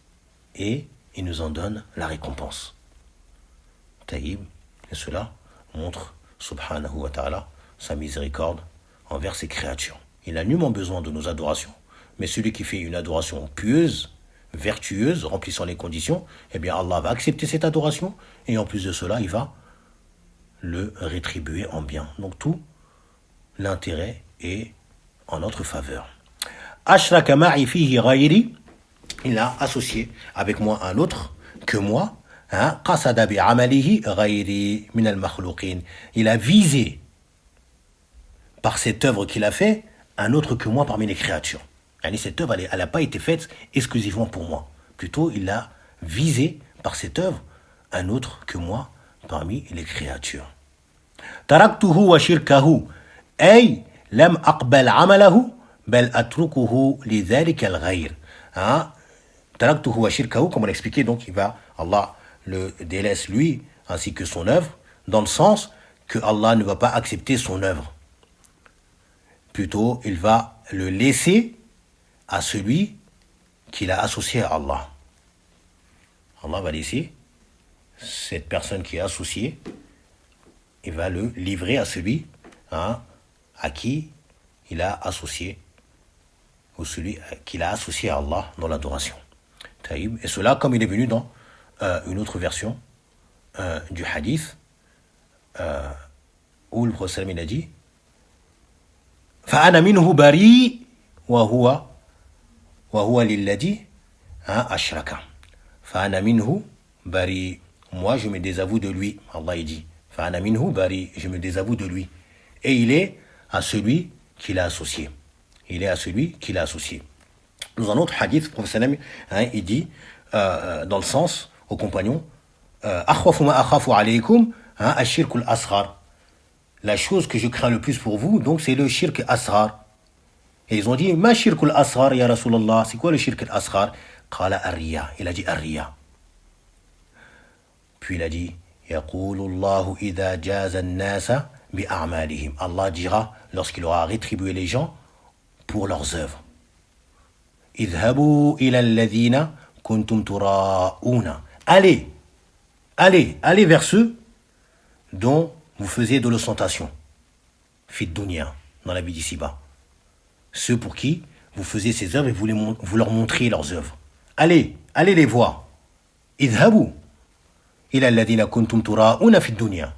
et il nous en donne la récompense. Taïb, et cela montre, subhanahu wa ta'ala, sa miséricorde envers ses créatures. Il n'a nullement besoin de nos adorations, mais celui qui fait une adoration pieuse, vertueuse, remplissant les conditions, eh bien Allah va accepter cette adoration, et en plus de cela, il va le rétribuer en bien. Donc tout l'intérêt est en notre faveur. Ashraka ma'i fihi ghayri, il a associé avec moi un autre que moi. Qasada bi amalihi ghayri min al-makhluqin. Il a visé par cette œuvre qu'il a fait un autre que moi parmi les créatures. Cette œuvre, elle n'a pas été faite exclusivement pour moi. Plutôt, il a visé par cette œuvre un autre que moi parmi les créatures. Taraktuhu wa shirkahu ay lam aqbal amalahu bal atrukuhu li dhalika al-ghayr. Taraktuhu wa shirkahu, comme on l'a expliqué, donc Allah le délaisse lui ainsi que son œuvre, dans le sens que Allah ne va pas accepter son œuvre. Plutôt, il va le laisser à celui qu'il a associé à Allah. Allah va laisser cette personne qui est associée, il va le livrer à celui à qui il a associé, ou celui qu'il a associé à Allah dans l'adoration. Et cela, comme il est venu dans une autre version du hadith, où le prophète a dit فَأَنَا مِنْهُ بَرِيءٌ وَهُوَ لِلَّذِي ashraka. Fa'ana minhu bari. Moi, je me désavoue de lui. Allah il dit. Fa'ana minhu bari. Je me désavoue de lui. Et il est à celui qui l'a associé. Il est à celui qui l'a associé. Dans un autre hadith, le prophète il dit, dans le sens, aux compagnons, akhwafu ma akhafu alaykum ashirk al-asghar. La chose que je crains le plus pour vous, donc c'est le shirk asghar. Et ils ont dit, ma shirk al-asghar ya Rasulallah, c'est quoi le shirk al-asghar? Qala ar-riya. Il a dit ar-riya. Puis il a dit, yaqulu Allahu idha jaza an-nasa bi a'malihim. Allah dira lorsqu'il aura rétribué les gens pour leurs œuvres. Idhabu ila alladhina kuntum tura'una. Allez vers ceux dont vous faisiez de l'ostentation. Fit dunya, dans la vie d'ici-bas. Ceux pour qui vous faisiez ces œuvres et vous leur montriez leurs œuvres. Allez les voir. Idhabu ila alladhina kuntum tura'una fit dunya.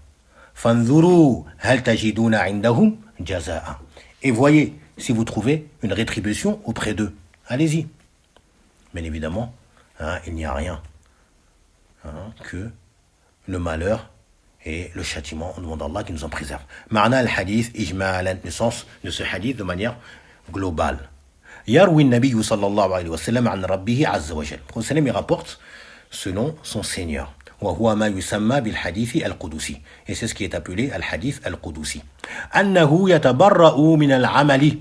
Fanzuru hal tajiduna indahum jazaa. Et voyez si vous trouvez une rétribution auprès d'eux. Allez-y. Bien évidemment, il n'y a rien que le malheur et le châtiment. On demande à Allah qui nous en préserve. Ma'na al-hadith, ijma'alan, le sens de ce hadith de manière globale. Yarwi an-nabiy sallallahu alayhi wa sallam an rabbihi azza wa jal. Le prophète il rapporte selon son Seigneur. وهو ما يسمى بالحديث القدسي. Et c'est ce qui est appelé al-hadith al-Qudusi. أنه يتبرأ من العمل.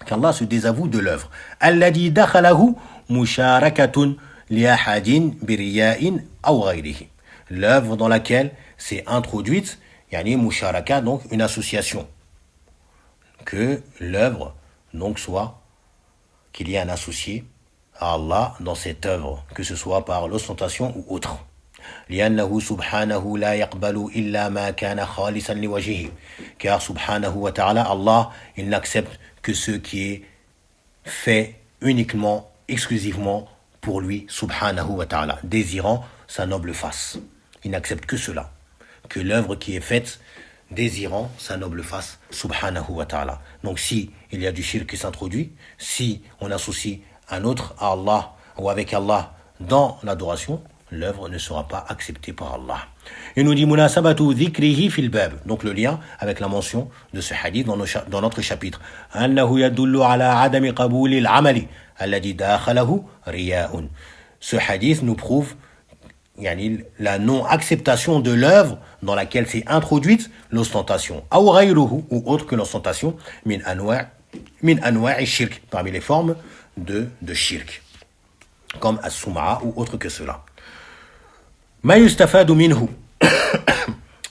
Qu'Allah se désavoue de l'œuvre. الذي دخله مشاركة لأحد برياء أو غيره. L'œuvre dans laquelle c'est introduite, يعني musharaka, donc une association. Que l'œuvre donc soit, qu'il y ait un associé à Allah dans cette œuvre, que ce soit par l'ostentation ou autre. لأنه سبحانه لا يقبل إلا ما كان خالصا لوجهه. Car subhanahu wa ta'ala, Allah, il n'accepte que ce qui est fait uniquement, exclusivement pour lui, subhanahu wa ta'ala, désirant sa noble face. Il n'accepte que cela, que l'œuvre qui est faite désirant sa noble face, subhanahu wa ta'ala. Donc si il y a du shirk qui s'introduit, si on associe un autre à Allah ou avec Allah dans l'adoration, l'œuvre ne sera pas acceptée par Allah. Il nous dit munasabatu dhikrihi fil bab. Donc le lien avec la mention de ce hadith dans notre chapitre. Annahu yadullu ala adami qabuli al-amali alladhi dakhalahu riya'un. Ce hadith nous prouve la non-acceptation de l'œuvre dans laquelle s'est introduite l'ostentation. Aw ghayruhu, ou autre que l'ostentation, min anwa'i shirk, parmi les formes de shirk, comme as-sum'a ou autre que cela. Ma yustafadu minhu.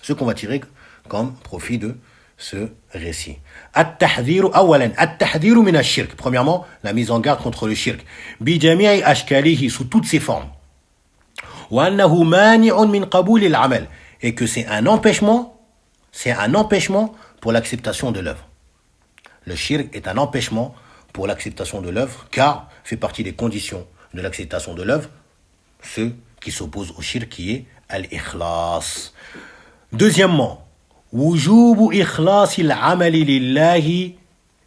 Ce qu'on va tirer comme profit de ce récit. At-tahdhiru awalan, at-tahdhiru min ash-shirk. Premièrement, la mise en garde contre le shirk. Bi jami'i ashkalihi, sous toutes ses formes. Wa annahu mani'un min qabul al-amal. Et que c'est un empêchement pour l'acceptation de l'œuvre. Le shirk est un empêchement pour l'acceptation de l'œuvre, car fait partie des conditions de l'acceptation de l'œuvre, ce qui s'oppose au shirk, qui est al-ikhlas. Deuxièmement, wujubu ikhlas al-amali lillahi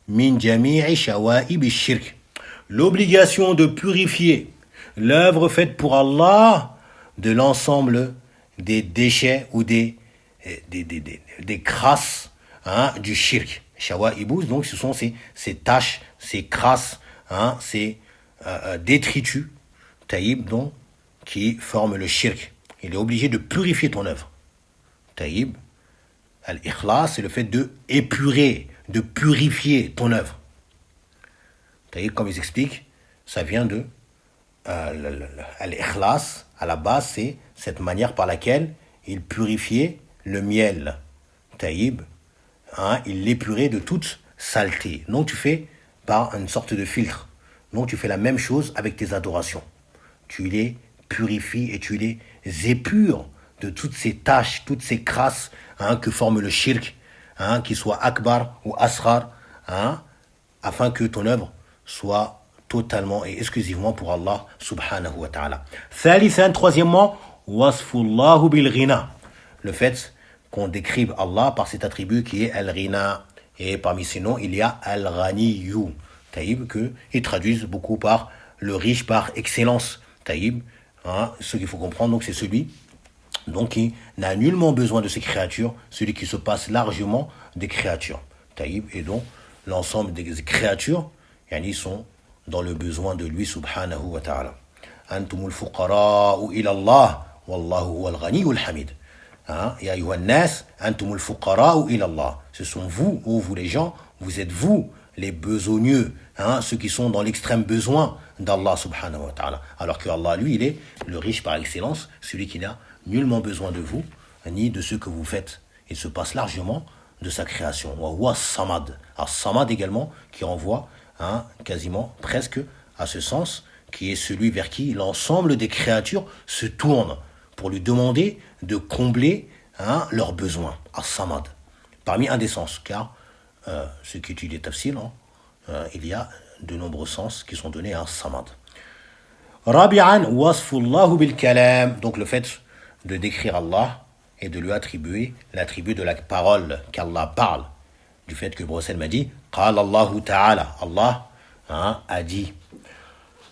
min jami'i shawa'ib al-shirk. L'obligation de purifier l'œuvre faite pour Allah de l'ensemble des déchets ou des crasses du shirk. Shawa'ibus, donc ce sont ces taches, ces crasses, ces détritus, taïb, donc qui forment le shirk. Il est obligé de purifier ton œuvre. Taïb, al-ikhlas, c'est le fait de épurer, de purifier ton œuvre. Taïb, comme ils expliquent, ça vient de al-ikhlas, à la base, c'est cette manière par laquelle il purifiait le miel. Taïb, il l'épurait de toute saleté. Donc tu fais par une sorte de filtre. Donc tu fais la même chose avec tes adorations. Tu les purifies et tu les épures de toutes ces taches, toutes ces crasses que forme le shirk, qu'il soit akbar ou asghar, afin que ton œuvre soit totalement et exclusivement pour Allah subhanahu wa ta'ala. Thalithan, troisièmement, wasfullahu bil ghina. Le fait qu'on décrive Allah par cet attribut qui est al-ghina. Et parmi ces noms, il y a al-ghaniyu. Taïb, qu'ils traduisent beaucoup par le riche par excellence. Taïb, hein, ce qu'il faut comprendre, donc c'est celui donc qui n'a nullement besoin de ses créatures, celui qui se passe largement des créatures. Taïb, et donc l'ensemble des créatures, yani, sont dans le besoin de lui subhanahu wa ta'ala. Antumul fuqara'u ila Allah, wallahu huwal ghaniyyul hamid. Ya ayyuhan nas, antumul fuqara'u ila Allah. Ce sont vous, vous les gens, vous êtes vous les besogneux, ceux qui sont dans l'extrême besoin d'Allah subhanahu wa ta'ala. Alors que Allah, lui, il est le riche par excellence, celui qui n'a nullement besoin de vous, ni de ce que vous faites. Il se passe largement de sa création. Wa huwa samad. Alors samad également, qui renvoie quasiment presque à ce sens, qui est celui vers qui l'ensemble des créatures se tournent pour lui demander de combler leurs besoins. As-samad. Parmi un des sens, car ceux qui étudient les tafsir, il y a de nombreux sens qui sont donnés à samad. Rabi'an wasfullahu bil kalam. Donc le fait de décrire Allah et de lui attribuer l'attribut de la parole, qu'Allah parle. Du fait que Bruxelles m'a dit Qala Allahu ta'ala. Allah a dit.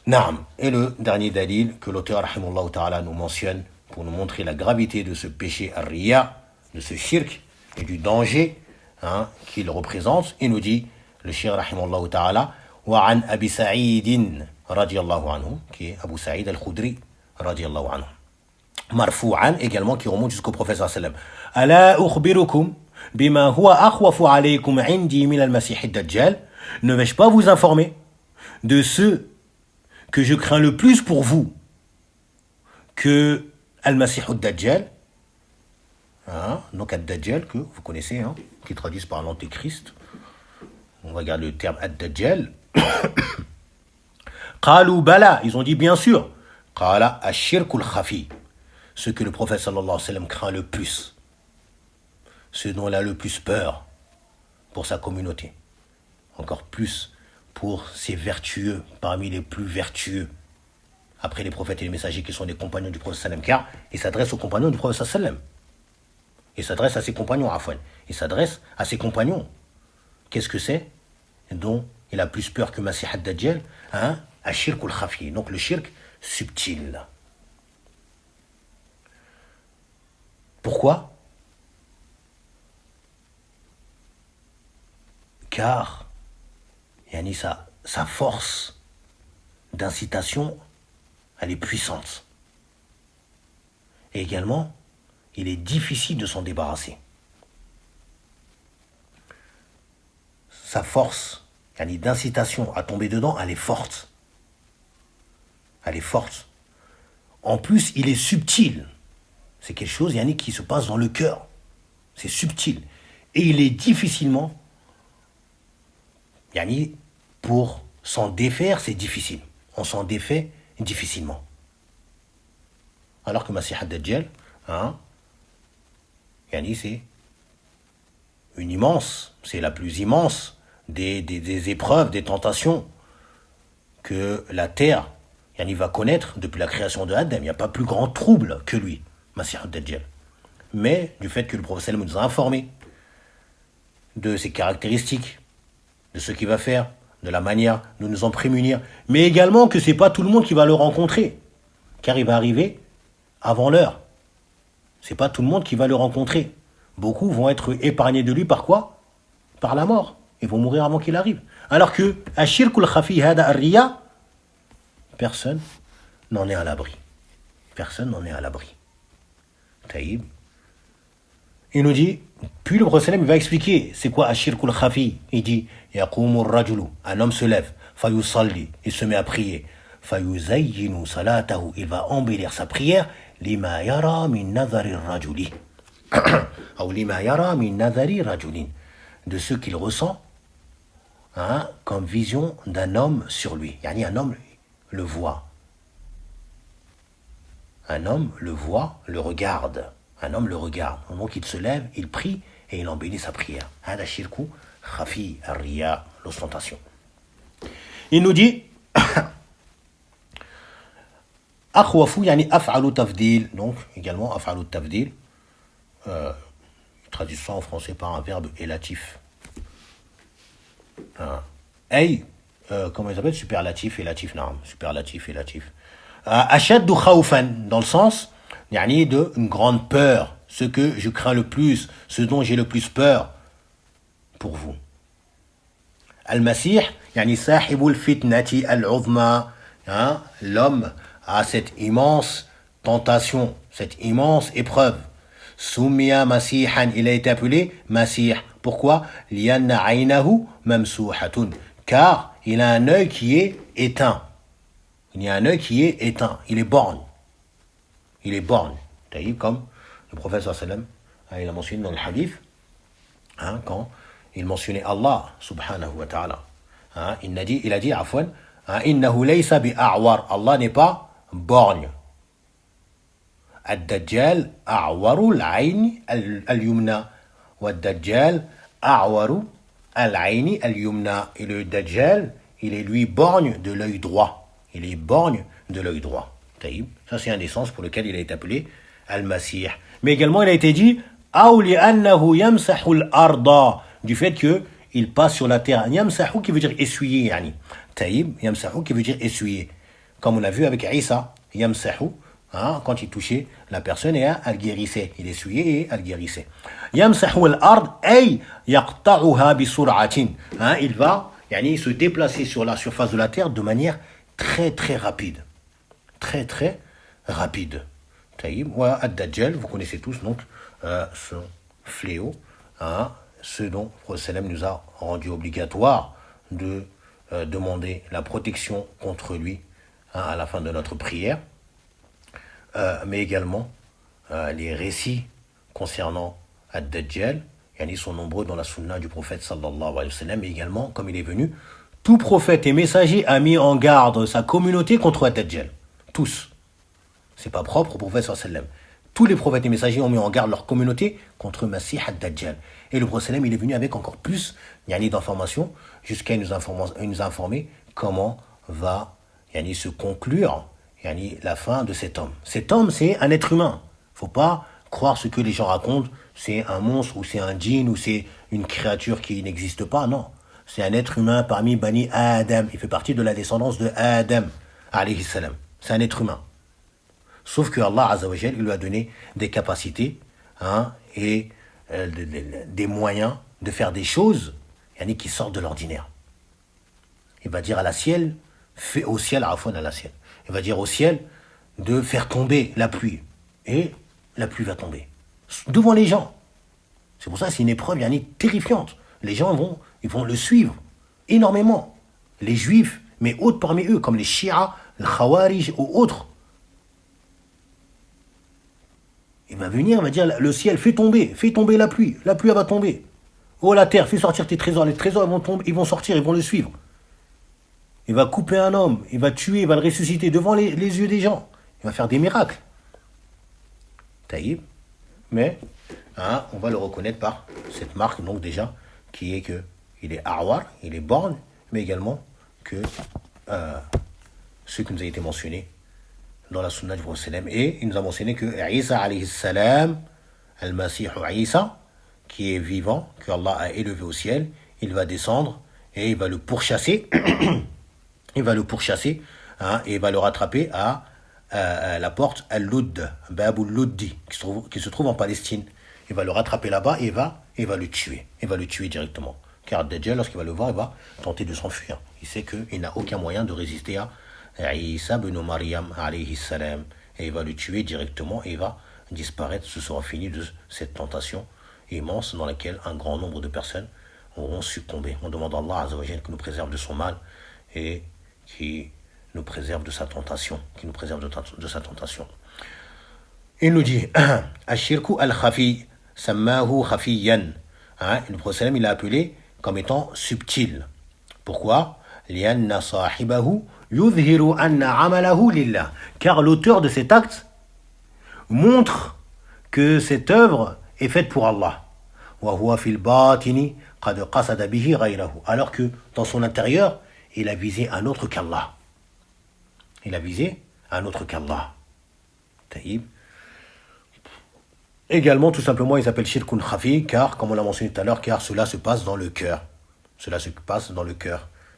Naam. Et le dernier dalil que l'auteur rahimahullah ta'ala nous mentionne pour nous montrer la gravité de ce péché ar-riya, de ce shirk et du danger qu'il représente, il nous dit le shirk rahimahullah ta'ala wa an Abi Sa'id radiyallahu anhu, qui est Abu Sa'id al-Khudri radiyallahu anhu. Marfou'an également, qui remonte jusqu'au prophète sallallahu alayhi wa sallam. Ala ukhbirukum bima huwa akhwafu alaykum indi min al-masih ad-dajjal. Ne vais-je pas vous informer de ce que je crains le plus pour vous que al-masih ad-dajjal, donc ad-dajjal que vous connaissez, qui traduisent par l'antéchrist. On regarde le terme ad-dajjal. Qalu bala, ils ont dit bien sûr. Qala ash-shirkul khafi. Ce que le prophète sallallahu alayhi wa sallam craint le plus, ce dont il a le plus peur pour sa communauté, encore plus pour ses vertueux, parmi les plus vertueux, après les prophètes et les messagers qui sont des compagnons du prophète sallam, car il s'adresse aux compagnons du prophète sallam. Il s'adresse à ses compagnons, Afwan. Il s'adresse à ses compagnons. Qu'est-ce que c'est dont il a plus peur que Masih ad-Dajjal? Ash-shirkul khafi, donc le shirk subtil. Pourquoi? Car sa force d'incitation, elle est puissante. Et également, il est difficile de s'en débarrasser. Sa force d'incitation à tomber dedans, elle est forte. Elle est forte. En plus, il est subtil. C'est quelque chose qui se passe dans le cœur. C'est subtil. Et il est difficilement, pour s'en défaire, c'est difficile. On s'en défait difficilement. Alors que Masih ad-Dajjal, c'est une immense, c'est la plus immense des épreuves, des tentations que la terre va connaître depuis la création de Adam. Il n'y a pas plus grand trouble que lui, Masih ad-Dajjal. Mais du fait que le prophète nous a informé de ses caractéristiques, de ce qu'il va faire, de la manière de nous en prémunir, mais également que ce n'est pas tout le monde qui va le rencontrer, car il va arriver avant l'heure. Ce n'est pas tout le monde qui va le rencontrer. Beaucoup vont être épargnés de lui par quoi? Par la mort. Ils vont mourir avant qu'il arrive. Alors que Ashirkul Khafi Hada Ar-Riya, personne n'en est à l'abri. Personne n'en est à l'abri. Taïb. Il nous dit, puis le prophète va expliquer c'est quoi Ashirkul Khafi. Il dit Yaqumur Rajulu, un homme se lève, Fayusalli, il se met à prier, Fayuzayyinu Salatahu, il va embellir sa prière, Lima Yara min Nadhari Rajuli, ou Lima Yara min Nadhari Rajulin, de ce qu'il ressent comme vision d'un homme sur lui. Un homme le voit. Un homme le voit, le regarde. Un homme le regarde. Donc il se lève, il prie et il embellit sa prière. Hada shirku khafi ar-riya, l'ostentation. Il nous dit akhwafu af'alu tafdil. Donc également af'alu tafdil. Traduit ça en français par un verbe élatif. Ay comment ils appellent, superlatif et latif, non, superlatif et latif. Ashaddu khawfan, dans le sens, yani de une grande peur, ce que je crains le plus, ce dont j'ai le plus peur pour vous. Al-Masih, yani sahibul fitnati al-uzma, l'homme a cette immense tentation, cette immense épreuve. Summiya masihan, il a été appelé Masih. Pourquoi? Lianna aynahu mamsuhatun, car il a un œil qui est éteint. Il y a un œil qui est éteint, il est borgne. Il est borgne. Comme le prophète sallallahu il a mentionné dans le hadith, quand il mentionnait Allah subhanahu wa ta'ala. Il a dit, afwan, innahu laysa bi'a'war, Allah n'est pas borgne. Ad-Dajjal a'waru al-'ayni al-yumna, wa ad-Dajjal a'waru al-'ayni al-yumna. Et le Dajjal, il est lui borgne de l'œil droit. Il est borgne de l'œil droit. Ça, c'est un des sens pour lequel il a été appelé Al-Masih. Mais également, il a été dit Aw li'annahu yamsahu al-arda, du fait qu'il passe sur la terre. Yamsahu qui veut dire essuyer, yani. Yamsahu qui veut dire essuyer. Comme on a vu avec Isa, Yamsahu, quand il touchait la personne et elle guérissait. Il essuyait et elle guérissait. Yamsahu al-ard ay yaqta'uha bi sur'atin. Il va se déplacer sur la surface de la terre de manière très très rapide. Très très rapide. Wa ad-Dajjal, vous connaissez tous donc ce fléau, ce dont le prophète nous a rendu obligatoire de demander la protection contre lui à la fin de notre prière, mais également les récits concernant ad-Dajjal, ils sont nombreux dans la sunna du prophète sallallahu alayhi wa sallam, mais également, comme il est venu, tout prophète et messager a mis en garde sa communauté contre ad-Dajjal. Tous. C'est pas propre au prophète sallallahu alayhi wa sallam. Tous les prophètes et messagers ont mis en garde leur communauté contre Masih ad-Dajjal. Et le prophète il est venu avec encore plus d'informations jusqu'à nous informer comment va se conclure la fin de cet homme. Cet homme, c'est un être humain. Faut pas croire ce que les gens racontent, c'est un monstre ou c'est un djinn ou c'est une créature qui n'existe pas. Non, c'est un être humain parmi Bani Adam. Il fait partie de la descendance de Adam, alayhi salam. C'est un être humain. Sauf que Allah Azza wa Jal, il lui a donné des capacités et des moyens de faire des choses qui sortent de l'ordinaire. Il va dire à la ciel, au ciel, à la ciel. Il va dire au ciel de faire tomber la pluie. Et la pluie va tomber. Devant les gens. C'est pour ça que c'est une épreuve terrifiante. Les gens ils vont le suivre énormément. Les juifs, mais autres parmi eux, comme les Shia, les Khawarij ou autres. Il va venir, il va dire, le ciel, fais tomber la pluie elle va tomber. Oh la terre, fais sortir tes trésors, les trésors ils vont tomber, ils vont sortir, ils vont le suivre. Il va couper un homme, il va tuer, il va le ressusciter devant les yeux des gens. Il va faire des miracles. Taïb. Mais, on va le reconnaître par cette marque, donc déjà, qui est que il est Arwar, il est borgne, mais également que ce qui nous a été mentionné dans la sunna du prophète. Et il nous a mentionné que Isa alayhi salam, al-Masih Isa, qui est vivant, que Allah a élevé au ciel, il va descendre et il va le pourchasser. Il va le pourchasser et il va le rattraper à la porte Al-Ludd, Babul Luddi, qui se trouve en Palestine. Il va le rattraper là-bas et il va le tuer. Il va le tuer directement. Car Dajjal, lorsqu'il va le voir, il va tenter de s'enfuir. Il sait qu'il n'a aucun moyen de résister à Isa ibn Maryam alayhi salam. Et il va le tuer directement et il va disparaître. Ce sera fini de cette tentation immense dans laquelle un grand nombre de personnes auront succombé. On demande à Allah Azza wa Jalla qu'il nous préserve de son mal et qui nous préserve de sa tentation, Il nous dit Ashirku al-Khafi, Sammahu Khafiyan. Le prophète il l'a appelé comme étant subtil. Pourquoi? Lianna sahibahu yudhiru anna amalahu lillah. Car l'auteur de cet acte montre que cette œuvre est faite pour Allah. Wa huwa fil batini qad qasada bihi ghayrahu. Alors que dans son intérieur, il a visé un autre qu'Allah. Taïb. Également, tout simplement, il s'appelle Shirkun Khafi, car, comme on l'a mentionné tout à l'heure, car cela se passe dans le cœur.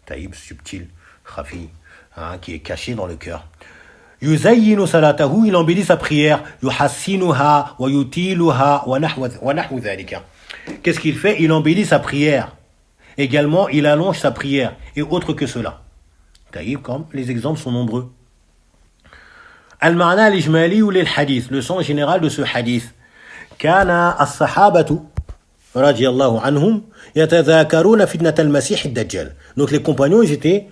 taïb, subtil, khafi, qui est caché dans le cœur. Yuzayyinu salatahu, il embellit sa prière. Yuhassinuha wa yutiluha wa nahwu dhalika. Qu'est-ce qu'il fait? Il embellit sa prière. Également, il allonge sa prière. Et autre que cela. Taïb, comme les exemples sont nombreux. Al-ma'na al-ijmali ou l'hadith, le sens général de ce hadith. Kana as-sahabatu radiyallahu anhum yatadhakaruna fitnat al-masih ad-dajjal. Donc les compagnons, ils étaient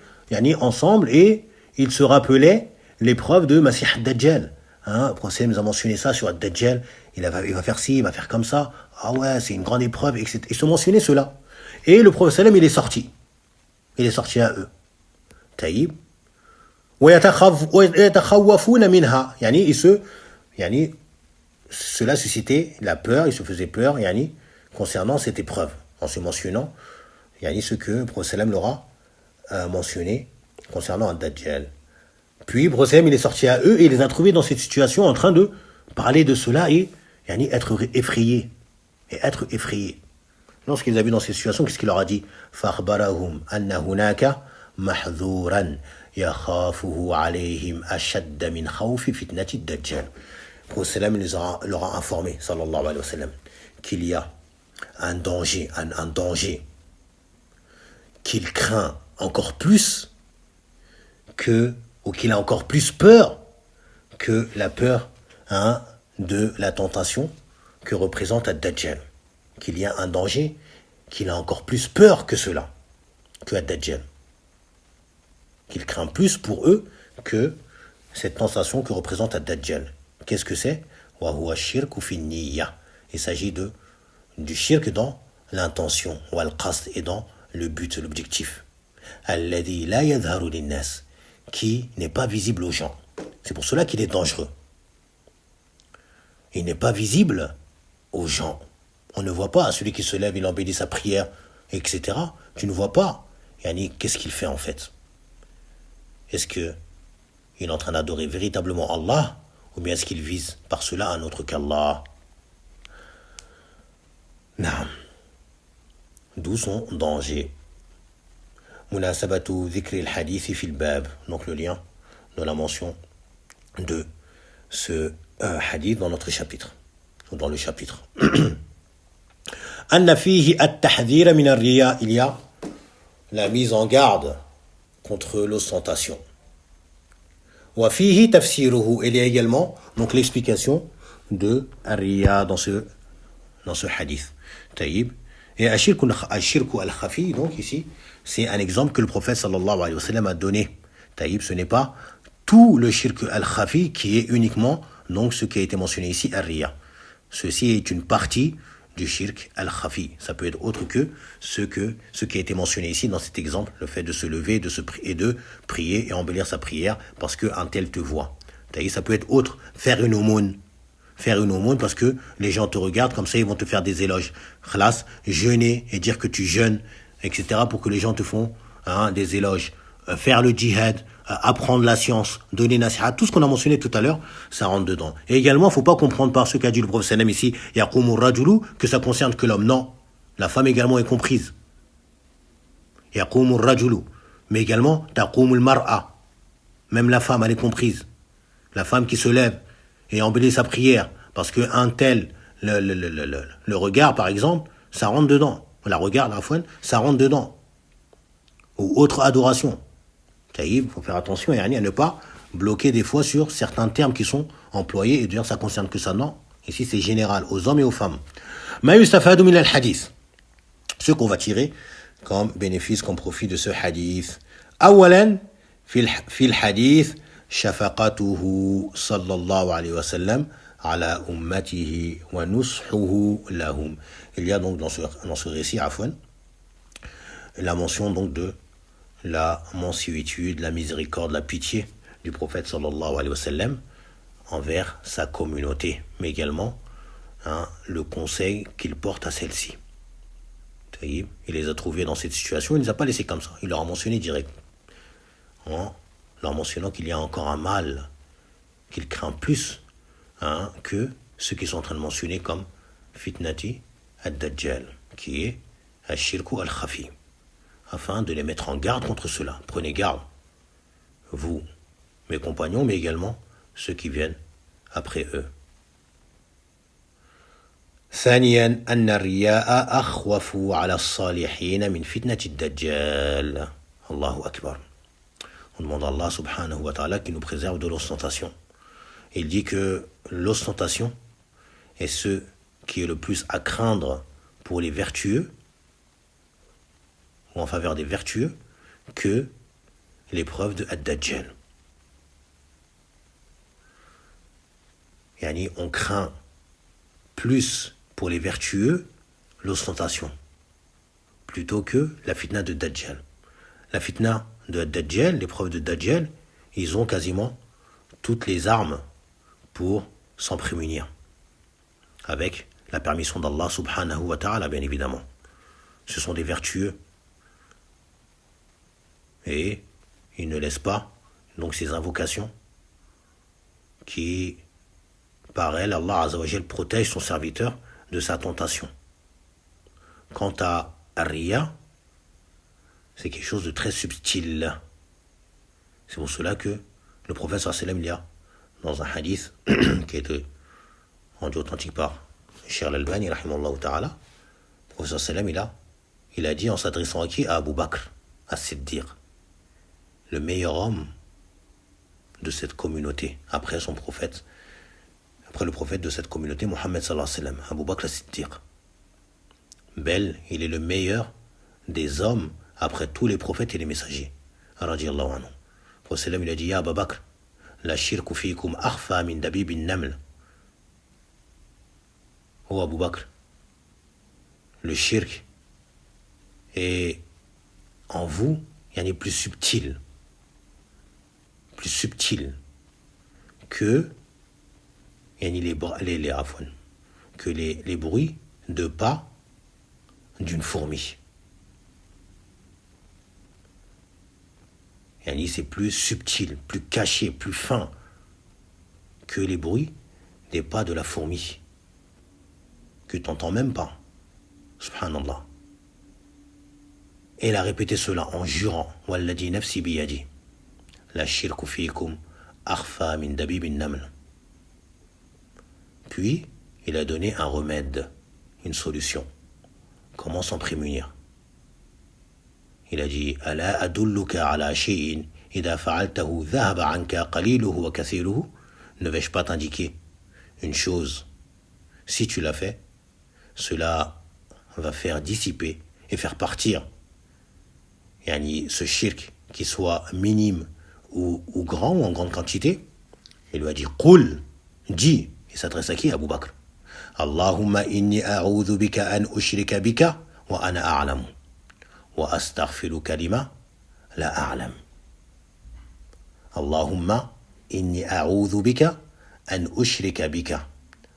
ensemble et ils se rappelaient l'épreuve de Masih ad-Dajjal. Le prophète nous a mentionné ça sur ad-Dajjal. Il va faire ci, il va faire comme ça. Ah ouais, c'est une grande épreuve, etc. Ils se mentionnaient cela. Et le prophète il est sorti. Il est sorti à eux. Taïb. ويتخوفون منها. Cela suscitait la peur, il se faisait peur concernant cette épreuve, en se mentionnant ce que le prophète leur a mentionné concernant ad-Dajjal. Puis le prophète il est sorti à eux et il les a trouvés dans cette situation en train de parler de cela et être effrayés. Et être effrayés. Lorsqu'il les a vus dans cette situation, qu'est-ce qu'il leur a dit? فَأَخْبَرَهُمْ أَنَّ هُنَاكَ مَحْذُورًا يَخَافُهُ عَلَيْهِمْ أَشَدَّ مِنْ خَوْفِ فِتْنَةِ الدَّجَّالِ. Le prophète leur a informé, sallallahu alayhi wa sallam, qu'il y a un danger qu'il craint encore plus ou qu'il a encore plus peur que la peur de la tentation que représente ad-Dajjal. Qu'il y a un danger qu'il a encore plus peur que cela, que ad-Dajjal. Qu'il craint plus pour eux que cette tentation que représente ad-Dajjal. Qu'est-ce que c'est? Wa huwa shirku fi niyya. Il s'agit du shirk dans l'intention, wal qasd et dans le but, l'objectif. Alladhi la yadharu linnas, qui n'est pas visible aux gens. C'est pour cela qu'il est dangereux. Il n'est pas visible aux gens. On ne voit pas celui qui se lève, il embellit sa prière, etc. Tu ne vois pas. Qu'est-ce qu'il fait en fait? Est-ce qu'il est en train d'adorer véritablement Allah, ou bien est-ce qu'il vise par cela un autre qu'Allah? Naam. D'où son danger. Munasabatu dhikri al-hadith fi al-bab. Donc le lien de la mention de ce hadith dans notre chapitre, ou dans le chapitre. Anna fihi at-tahdhira min ar-riya. Il y a la mise en garde contre l'ostentation. Wa fihi tafsiruhu. Il y a également donc l'explication de ar-riya dans ce hadith. Taïb. Et ashirku al-khafi, donc ici, c'est un exemple que le prophète sallallahu alayhi wa sallam a donné. Taïb, ce n'est pas tout le shirk al-khafi qui est uniquement donc ce qui a été mentionné ici, ar-riya. Ceci est une partie du shirk al-khafi. Ça peut être autre que ce qui a été mentionné ici dans cet exemple, le fait de se lever, et de prier et embellir sa prière parce qu'un tel te voit. Taïb, ça peut être autre, faire une aumône parce que les gens te regardent, comme ça ils vont te faire des éloges. Khlas, jeûner et dire que tu jeûnes, etc. pour que les gens te font des éloges. Faire le djihad, apprendre la science, donner nasihat, tout ce qu'on a mentionné tout à l'heure, ça rentre dedans. Et également, il ne faut pas comprendre par ce qu'a dit le prophète sallam ici, yaqumu rajulu, que ça concerne que l'homme. Non, la femme également est comprise. Yaqumu rajulu, mais également taqumu mar'a. Même la femme, elle est comprise. La femme qui se lève et embellit sa prière, parce qu'un tel le regard, par exemple, ça rentre dedans. La regard, la fouine, ça rentre dedans. Ou autre adoration. Il faut faire attention à ne pas bloquer des fois sur certains termes qui sont employés et dire ça concerne que ça. Non, ici c'est général, aux hommes et aux femmes. Ma yustafadu min al-hadith. Ce qu'on va tirer comme bénéfice, comme profit de ce hadith. Awalan, fil hadith, shafaqatuhu sallallahu alayhi wa sallam ala ummatihi wa nushuhu lahum. Il y a donc dans ce récit, afwan, la mention donc de la mansuétude, la miséricorde, la pitié du prophète sallallahu alayhi wa sallam envers sa communauté, mais également le conseil qu'il porte à celle-ci. Il les a trouvés dans cette situation, il ne les a pas laissés comme ça, il leur a mentionné direct, leur mentionnant qu'il y a encore un mal qu'il craint plus que ceux qui sont en train de mentionner comme fitnati ad-Dajjal, qui est al-shirku al-khafi. afin de les mettre en garde contre cela. Prenez garde, vous, mes compagnons, mais également ceux qui viennent après eux. ثانيا أن الرياء أخوف على الصالحين من فتنة الدجال. الله أكبر. On demande à Allah subhanahu wa ta'ala qui nous préserve de l'ostentation. Il dit que l'ostentation est ce qui est le plus à craindre pour les vertueux, ou en faveur des vertueux, que l'épreuve de Ad-Dajjal. Yani, on craint plus pour les vertueux l'ostentation, plutôt que la fitna de Dajjal. La fitna de Dajjal, l'épreuve de Dajjal, ils ont quasiment toutes les armes pour s'en prémunir, avec la permission d'Allah subhanahu wa ta'ala, bien évidemment. Ce sont des vertueux, et ils ne laissent pas donc ces invocations qui, par elles, Allah Azza wa Jal protège son serviteur de sa tentation. Quant à Ar-Riya, c'est quelque chose de très subtil. C'est pour cela que le prophète sallallahu alayhi wa sallam, il y a dans un hadith qui a été rendu authentique par Cheikh Al-Albani rahimahullah ta'ala, le prophète sallallahu alayhi wa sallam, il a dit en s'adressant à qui? À Abu Bakr as-Siddiq, le meilleur homme de cette communauté après son prophète, après le prophète de cette communauté, Mohammed sallallahu alayhi wa sallam, Abu Bakr as-Siddiq. Bel, il est le meilleur des hommes après tous les prophètes et les messagers. Radiyallahu anhu. Le prophète il a dit, Ya Abu Bakr, la shirku fiikum akhfa min dabib naml. Oh Abu Bakr, le shirk est en vous, il est plus subtil que les bruits de pas d'une fourmi. C'est plus subtil, plus caché, plus fin que les bruits des pas de la fourmi, que tu n'entends même pas. Subhanallah. Et il a répété cela en jurant, Walladhi nafsi biyadi, la shirku fiikum akhfa min dabibin naml. Puis, il a donné un remède, une solution. Comment s'en prémunir? Il a dit, Ala adulluka ala shay'in idha fa'altahu dhahaba anka qaliluhu wa kathiruhu. Ne vais-je pas t'indiquer une chose? Si tu l'as fait, cela va faire dissiper et faire partir ce shirk, qui soit minime ou grand ou en grande quantité. Il lui a dit, Qul, dis. Il s'adresse à qui? Abu Bakr. Allahumma inni a'udhu bika an ushrika bika wa ana a'lamu wa astaghfiruka lima la a'lam. Allahumma inni a'udhu bika an ushrika bika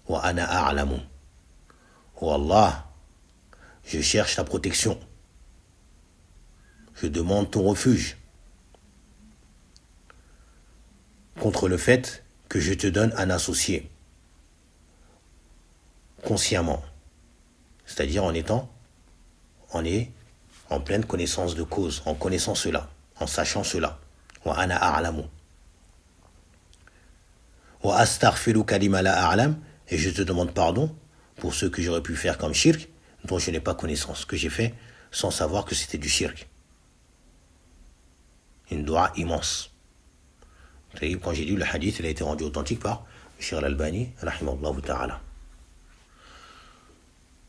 wa ana a'lamu. Oh Allah, je cherche ta protection. Je demande ton refuge contre le fait que je te donne un associé consciemment, c'est-à-dire en pleine connaissance de cause, en connaissant cela, en sachant cela. Wa ana a'lamu. Wa astaghfiruka lima la a'lam, et je te demande pardon pour ce que j'aurais pu faire comme shirk, dont je n'ai pas connaissance, que j'ai fait sans savoir que c'était du shirk. Une dua immense. Vous savez, quand j'ai lu le hadith, il a été rendu authentique par Cheikh Al-Albani, rahimahullah ta'ala.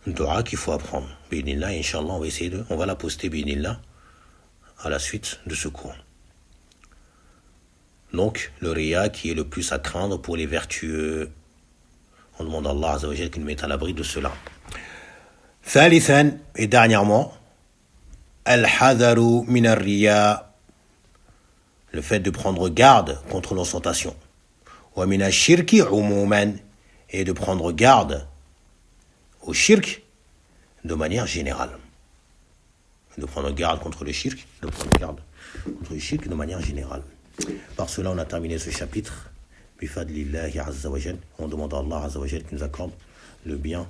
Une dua qu'il faut apprendre. B'idhnillah, Inch'Allah, on va la poster, b'idhnillah, à la suite de ce cours. Donc, le riya qui est le plus à craindre pour les vertueux. On demande à Allah Azza wa Jal qu'il nous mette à l'abri de cela. Thalithan, et dernièrement, al-hadaru min ar-riya, le fait de prendre garde contre l'ostentation. Wa min ash-shirki umuman, et de prendre garde au shirk de manière générale. De prendre garde contre le shirk, de manière générale. Par cela, on a terminé ce chapitre. Bifadlillahi azza wa jal. On demande à Allah azza wa jal qu'il nous accorde le bien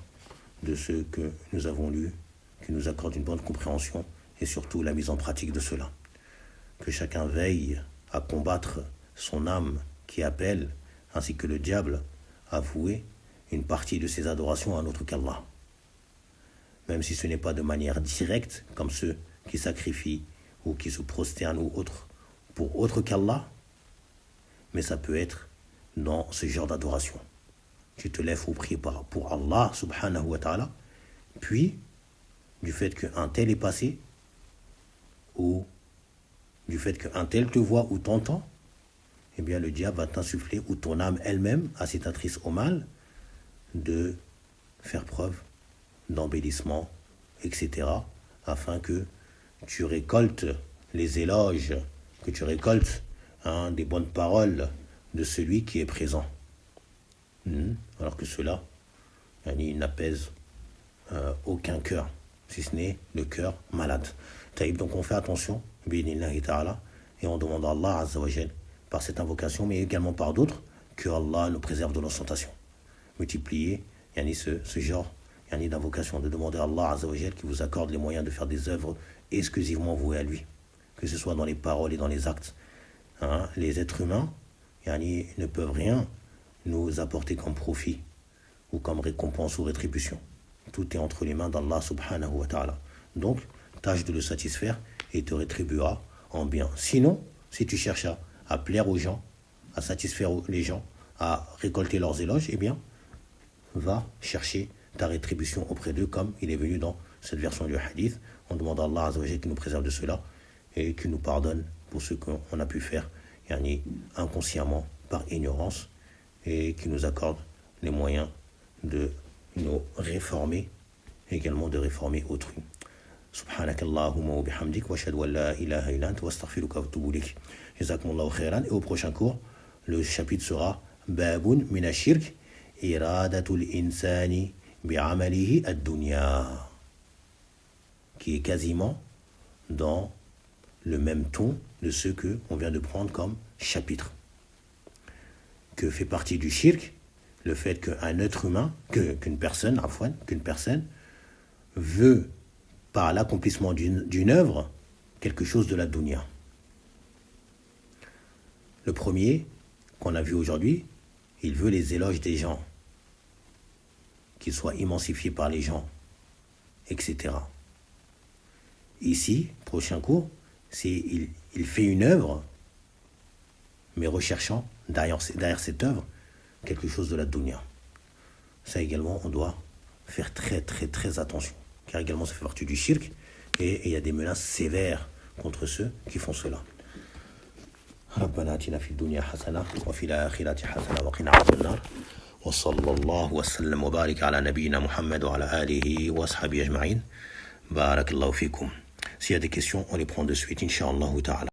de ce que nous avons lu, qu'il nous accorde une bonne compréhension et surtout la mise en pratique de cela. Que chacun veille à combattre son âme qui appelle, ainsi que le diable, à vouer une partie de ses adorations à un autre qu'Allah. Même si ce n'est pas de manière directe, comme ceux qui sacrifient ou qui se prosternent ou autres, pour autre qu'Allah, mais ça peut être dans ce genre d'adoration. Tu te lèves pour prier pour Allah subhanahu wa ta'ala, puis du fait qu'un tel est passé, ou du fait qu'un tel te voit ou t'entend, eh bien le diable va t'insuffler, ou ton âme elle-même, incitatrice au mal, de faire preuve d'embellissement, etc., afin que tu récoltes les éloges, que tu récoltes des bonnes paroles de celui qui est présent. Alors que cela n'apaise aucun cœur, si ce n'est le cœur malade. Donc on fait attention, et on demande à Allah Azza wa Jal, par cette invocation, mais également par d'autres, que Allah nous préserve de l'ostentation. Multiplier ce genre d'invocation, de demander à Allah Azza wa Jal qui vous accorde les moyens de faire des œuvres exclusivement vouées à lui, que ce soit dans les paroles et dans les actes. Les êtres humains ne peuvent rien nous apporter comme profit ou comme récompense ou rétribution. Tout est entre les mains d'Allah subhanahu wa ta'ala. Donc, tâche de le satisfaire et te rétribuera en bien. Sinon, si tu cherches à plaire aux gens, à satisfaire les gens, à récolter leurs éloges, eh bien, va chercher ta rétribution auprès d'eux, comme il est venu dans cette version du hadith. On demande à Allah Azza wa Jalla qui nous préserve de cela et qui nous pardonne pour ce qu'on a pu faire inconsciemment, par ignorance, et qui nous accorde les moyens de nous réformer, également de réformer autrui. Subhanakallahumma wa bihamdik wa ashhadu an la ilaha illa anta wa astaghfiruka wa atubu ilayk. Jazakumullahu khairan. Et au prochain cours, le chapitre sera Babun min ash-shirk iradatul insani bi'amalihi ad-dunya, qui est quasiment dans le même ton de ce que on vient de prendre comme chapitre. Que fait partie du shirk le fait qu'un être humain, qu'une personne veut, par l'accomplissement d'une œuvre, quelque chose de la dunya. Le premier, qu'on a vu aujourd'hui, il veut les éloges des gens, qu'ils soient immensifiés par les gens, etc. Ici, prochain cours, il fait une œuvre, mais recherchant derrière cette œuvre quelque chose de la dunya. Ça également, on doit faire très très très attention, car également ça fait partie du shirk, et il y a des menaces sévères contre ceux qui font cela. ربنا آتنا في الدنيا حسنة وفي الآخرة حسنة وقنا عذاب النار وصلى الله وسلم وبارك على نبينا محمد وعلى آله وأصحابه أجمعين. بارك الله فيكم. S'il y a des questions, on les prend de suite, Inch'Allah ta'ala.